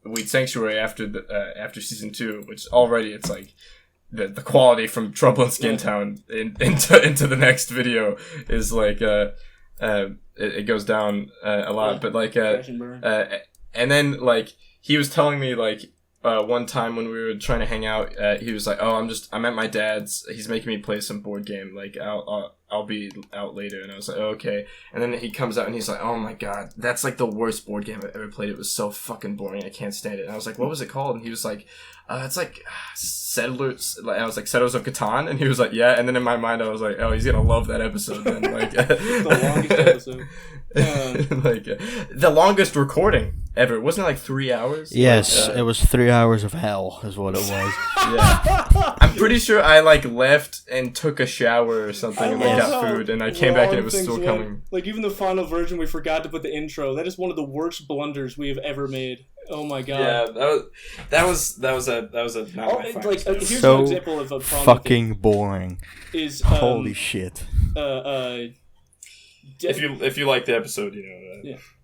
[SPEAKER 2] Weed Sanctuary after season 2, which already it's like. The quality from Trouble in Skin Town into the next video is like it goes down a lot, but like and then like he was telling me like one time when we were trying to hang out, he was like, "Oh, I'm at my dad's. He's making me play some board game. Like I'll be out later." And I was like, oh, "Okay." And then he comes out and he's like, "Oh my god, that's like the worst board game I've ever played. It was so fucking boring. I can't stand it." And I was like, "What was it called?" And he was like, "It's like Settlers." Like, I was like, "Settlers of Catan," and he was like, "Yeah." And then in my mind, I was like, "Oh, he's gonna love that episode." Then like
[SPEAKER 1] the longest episode.
[SPEAKER 2] The longest recording ever. Wasn't it like 3 hours?
[SPEAKER 6] Yes, it was 3 hours of hell, is what it was.
[SPEAKER 2] Yeah, I'm pretty sure I like left and took a shower or something and like got food, and I came back and it was still coming.
[SPEAKER 1] Like even the final version, we forgot to put the intro. That is one of the worst blunders we have ever made. Oh my god.
[SPEAKER 2] Yeah, that was a not my fault.
[SPEAKER 1] Here's
[SPEAKER 6] so
[SPEAKER 1] an example of a problem
[SPEAKER 6] fucking boring.
[SPEAKER 1] Is
[SPEAKER 6] holy shit.
[SPEAKER 2] If you like the episode, you know.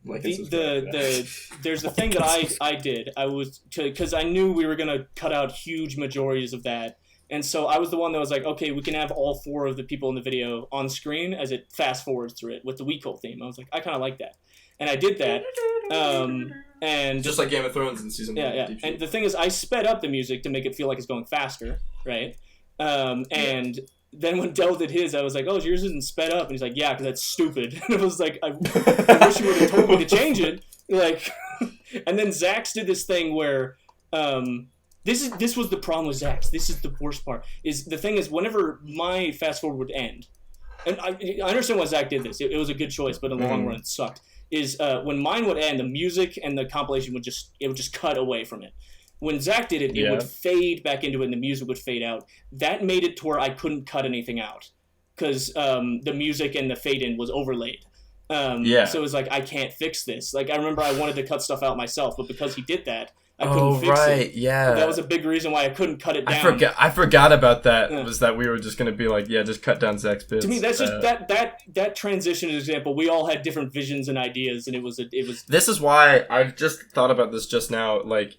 [SPEAKER 2] Like
[SPEAKER 1] there's the thing that I did. I was because I knew we were gonna cut out huge majorities of that, and so I was the one that was like, okay, we can have all 4 of the people in the video on screen as it fast forwards through it with the Weak Cult theme. I was like, I kind of like that, and I did that. And
[SPEAKER 2] just like Game of Thrones in season 1.
[SPEAKER 1] Yeah. And the thing is, I sped up the music to make it feel like it's going faster, right? And then when Dell did his, I was like, "Oh, yours isn't sped up," and he's like, "Yeah, because that's stupid." And I was like, "I wish you would have told me to change it." Like, and then Zach's did this thing where, this was the problem with Zach's. This is the worst part. Is the thing is, whenever my fast forward would end, and I understand why Zach did this. It was a good choice, but in the long run, it sucked. Is when mine would end, the music and the compilation would just cut away from it. When Zach did it, it would fade back into it and the music would fade out. That made it to where I couldn't cut anything out because the music and the fade in was overlaid. So it was like, I can't fix this. Like, I remember I wanted to cut stuff out myself, but because he did that, I couldn't fix it.
[SPEAKER 2] Yeah.
[SPEAKER 1] That was a big reason why I couldn't cut it down.
[SPEAKER 2] I forgot about that. Was that we were just going to be like, just cut down Zach's bits.
[SPEAKER 1] To me, that's just that transition example. We all had different visions and ideas, and it was.
[SPEAKER 2] This is why I've just thought about this just now. Like,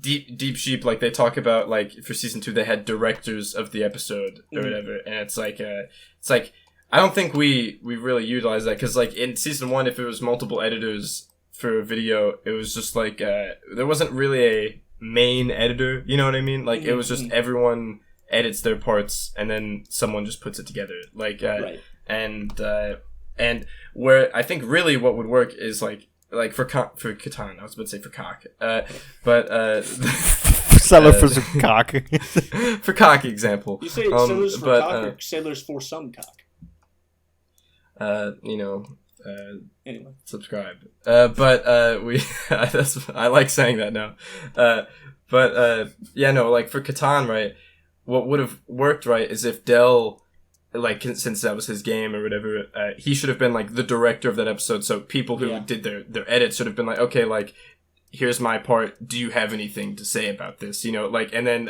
[SPEAKER 2] Deep Sheep, like they talk about, like for season 2, they had directors of the episode or whatever, and it's like I don't think we really utilize that because like in season 1, if it was multiple editors for a video, it was just like there wasn't really a main editor, you know what I mean? Like it was just everyone edits their parts and then someone just puts it together, like and where I think really what would work is like for Catan, I was about to say for cock, but
[SPEAKER 6] Seller for some cock.
[SPEAKER 2] For cock example.
[SPEAKER 1] You say sailors for cock or sailors for some cock?
[SPEAKER 2] Anyway, subscribe. I like saying that now. Like for Catan, right? What would have worked, right, is if Dell, like, since that was his game or whatever, he should have been like the director of that episode. So people who did their edits should have been like, okay, like, here's my part. Do you have anything to say about this? You know, like, and then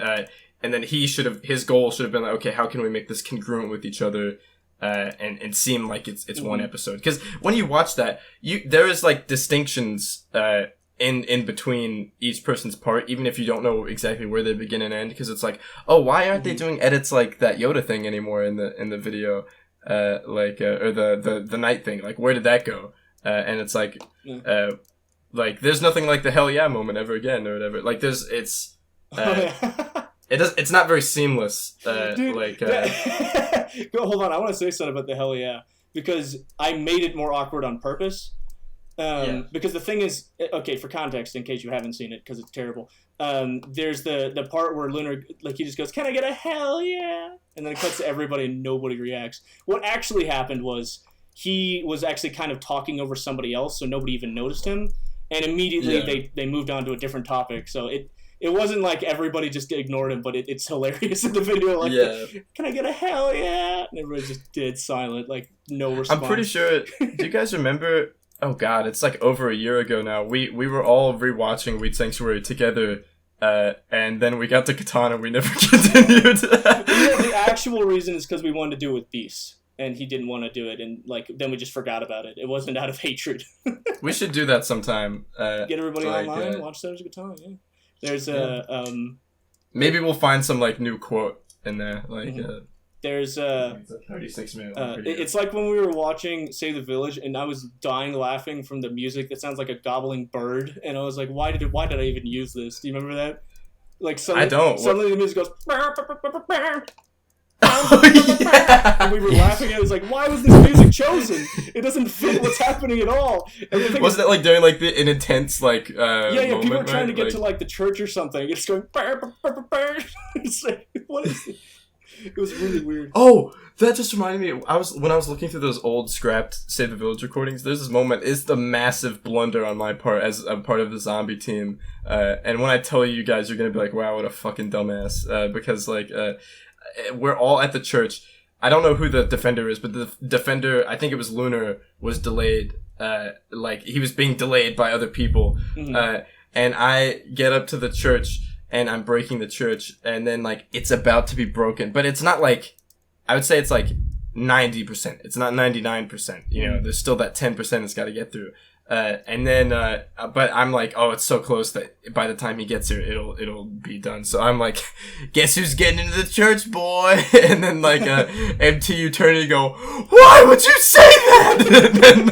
[SPEAKER 2] his goal should have been like, okay, how can we make this congruent with each other? And seem like it's one episode, because when you watch that, there is like distinctions in between each person's part, even if you don't know exactly where they begin and end, because it's like, oh, why aren't they doing edits like that Yoda thing anymore in the video, or the night thing? Like, where did that go? And it's like, like there's nothing like the hell yeah moment ever again or whatever. Like it's not very seamless. Dude,
[SPEAKER 1] hold on, I want to say something about the hell yeah, because I made it more awkward on purpose. Because the thing is, okay, for context, in case you haven't seen it, because it's terrible, there's the part where Lunar, like, he just goes, "Can I get a hell yeah?" And then it cuts to everybody and nobody reacts. What actually happened was he was actually kind of talking over somebody else, so nobody even noticed him, and immediately they moved on to a different topic. So it wasn't like everybody just ignored him, but it's hilarious in the video. Like, "Can I get a hell yeah?" And everybody just dead silent, like no response.
[SPEAKER 2] I'm pretty sure. Do you guys remember? Oh god, it's like over a year ago now. We were all rewatching Weed Sanctuary together, and then we got to Catan and we never continued.
[SPEAKER 1] The actual reason is because we wanted to do it with Beast, and he didn't want to do it, and like then we just forgot about it. It wasn't out of hatred.
[SPEAKER 2] We should do that sometime.
[SPEAKER 1] Get everybody online, watch Settlers of Catan. Yeah. There's
[SPEAKER 2] maybe we'll find some like new quote in there, like.
[SPEAKER 1] There's
[SPEAKER 2] it's a 36-minute.
[SPEAKER 1] It's like when we were watching Save the Village, and I was dying laughing from the music that sounds like a gobbling bird, and I was like, why did I even use this? Do you remember that? Like suddenly,
[SPEAKER 2] I don't.
[SPEAKER 1] Suddenly the music goes.
[SPEAKER 2] Oh, yeah.
[SPEAKER 1] And we were laughing, and it was like, why was this music chosen? It doesn't fit what's happening at all.
[SPEAKER 2] Wasn't it like during like an intense like
[SPEAKER 1] moment, people were trying to get to like the church or something. It's going. It's like, what is this? It was really weird.
[SPEAKER 2] Oh, that just reminded me. When I was looking through those old scrapped Save the Village recordings, there's this moment. It's the massive blunder on my part as a part of the zombie team. And when I tell you guys, you're gonna be like, "Wow, what a fucking dumbass!" Because like, we're all at the church. I don't know who the defender is, but the defender, I think it was Lunar, was delayed. Like he was being delayed by other people. Mm-hmm. And I get up to the church. And I'm breaking the church, and then, like, it's about to be broken. But it's not, like, I would say it's, like, 90%. It's not 99%. You know, there's still that 10% it's got to get through. And then, but I'm like, oh, it's so close that by the time he gets here, it'll be done. So I'm like, guess who's getting into the church, boy? And then, like, MT, you turn and you go, why would you say that? And then,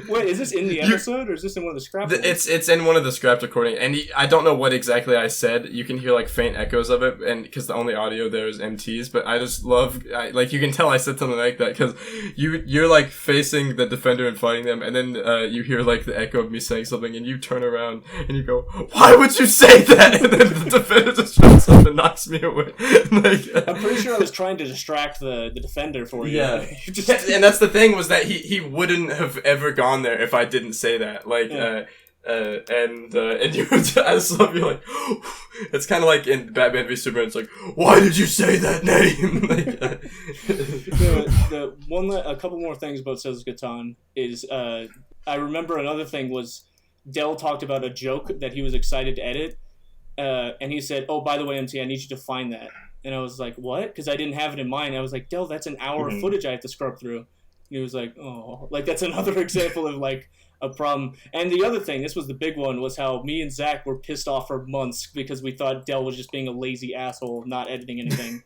[SPEAKER 1] wait, is this in the episode, or is this in one of the scrapped ones?
[SPEAKER 2] It's in one of the scrapped recordings, and I don't know what exactly I said. You can hear, like, faint echoes of it, and because the only audio there is MT's, but I just love, like, you can tell I said something like that, because you're, like, facing the defender and fighting them, and then you hear like the echo of me saying something, and you turn around and you go, "Why would you say that?" And then the defender just shows up and knocks me away. Like,
[SPEAKER 1] I'm pretty sure I was trying to distract the defender for you.
[SPEAKER 2] Yeah, and that's the thing, was that he wouldn't have ever gone there if I didn't say that. Like, and you, I just love you. Like, it's kind of like in Batman v Superman. It's like, why did you say that name? Like,
[SPEAKER 1] a couple more things about Settlers of Catan is I remember another thing was Dell talked about a joke that he was excited to edit, and he said, "Oh, by the way, MT, I need you to find that." And I was like, "What?" Because I didn't have it in mind. I was like, "Dell, that's an hour of footage I have to scrub through." And he was like, "Oh," like that's another example of like a problem. And the other thing, this was the big one, was how me and Zach were pissed off for months because we thought Dell was just being a lazy asshole, not editing anything.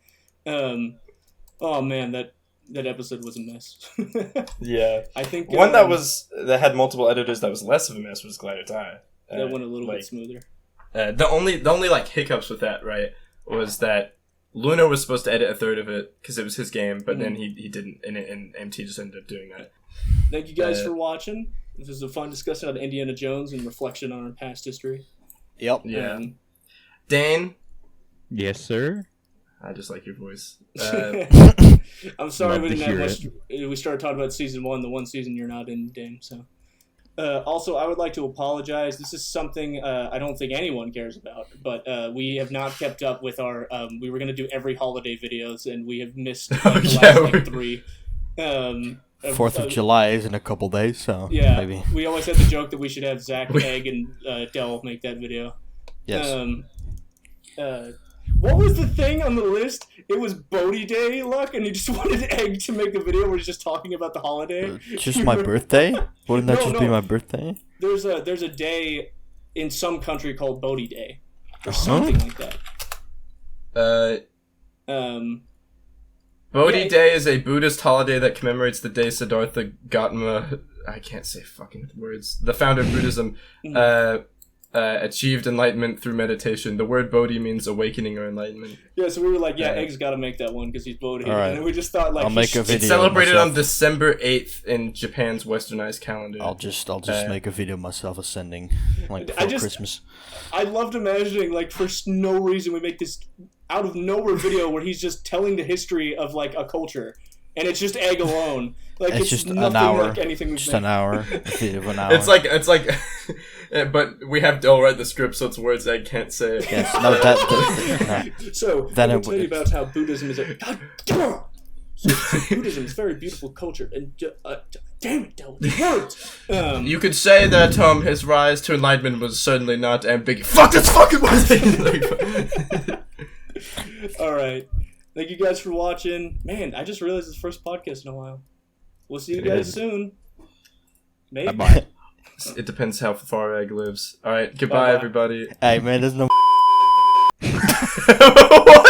[SPEAKER 1] Oh man, that episode was a mess.
[SPEAKER 2] Yeah,
[SPEAKER 1] I think
[SPEAKER 2] one that had multiple editors that was less of a mess was Glide or Die.
[SPEAKER 1] That went a little bit smoother.
[SPEAKER 2] The only like hiccups with that, right, was that Luna was supposed to edit a third of it because it was his game, but then he didn't, and MT just ended up doing that.
[SPEAKER 1] Thank you guys for watching. This was a fun discussion on Indiana Jones and reflection on our past history.
[SPEAKER 6] Yep.
[SPEAKER 2] Yeah. Dain?
[SPEAKER 4] Yes, sir?
[SPEAKER 2] I just like your voice.
[SPEAKER 1] I'm sorry we didn't have much. We started talking about season 1, the one season you're not in, Dain. So, also, I would like to apologize. This is something I don't think anyone cares about, but we have not kept up with our. We were going to do every holiday videos, and we have missed the last 3.
[SPEAKER 6] 4th of July is in a couple days, so
[SPEAKER 1] yeah,
[SPEAKER 6] maybe.
[SPEAKER 1] We always had the joke that we should have Zach, Egg, and Dell make that video.
[SPEAKER 6] Yes.
[SPEAKER 1] What was the thing on the list? It was Bodhi Day, Luck, and he just wanted Egg to make a video where he's just talking about the holiday.
[SPEAKER 6] Just my birthday? Wouldn't that just be my birthday?
[SPEAKER 1] There's a day in some country called Bodhi Day, or something like that.
[SPEAKER 2] Bodhi Day is a Buddhist holiday that commemorates the day Siddhartha Gautama, I can't say fucking words, the founder of Buddhism, achieved enlightenment through meditation. The word Bodhi means awakening or enlightenment.
[SPEAKER 1] Yeah, so we were like, Egg's got to make that one because he's Bodhi.
[SPEAKER 6] All right.
[SPEAKER 1] And we just thought, like,
[SPEAKER 6] I'll make a video.
[SPEAKER 2] It's celebrated on December 8th in Japan's westernized calendar.
[SPEAKER 6] I'll just make a video of myself ascending, like, for Christmas.
[SPEAKER 1] I loved imagining, like, for no reason, we make this out of nowhere video where he's just telling the history of, like, a culture. And it's just Egg alone. Like, it's just an hour. Like anything we've
[SPEAKER 6] just
[SPEAKER 1] made.
[SPEAKER 6] an hour. A video of an hour.
[SPEAKER 2] It's like, but we have Dell write the script, so it's words Egg can't say.
[SPEAKER 6] Yes, no,
[SPEAKER 1] So, then I'll tell you about how Buddhism is a... So Buddhism is a very beautiful culture, and damn it, Dell, with words.
[SPEAKER 2] You could say that his rise to enlightenment was certainly not ambiguous. Fuck, that's fucking words.
[SPEAKER 1] All right, thank you guys for watching. Man, I just realized it's the first podcast in a while. We'll see you guys soon. Maybe.
[SPEAKER 6] Bye.
[SPEAKER 2] It depends how far Egg lives. All right, goodbye, everybody.
[SPEAKER 6] Hey man, there's no.
[SPEAKER 2] What?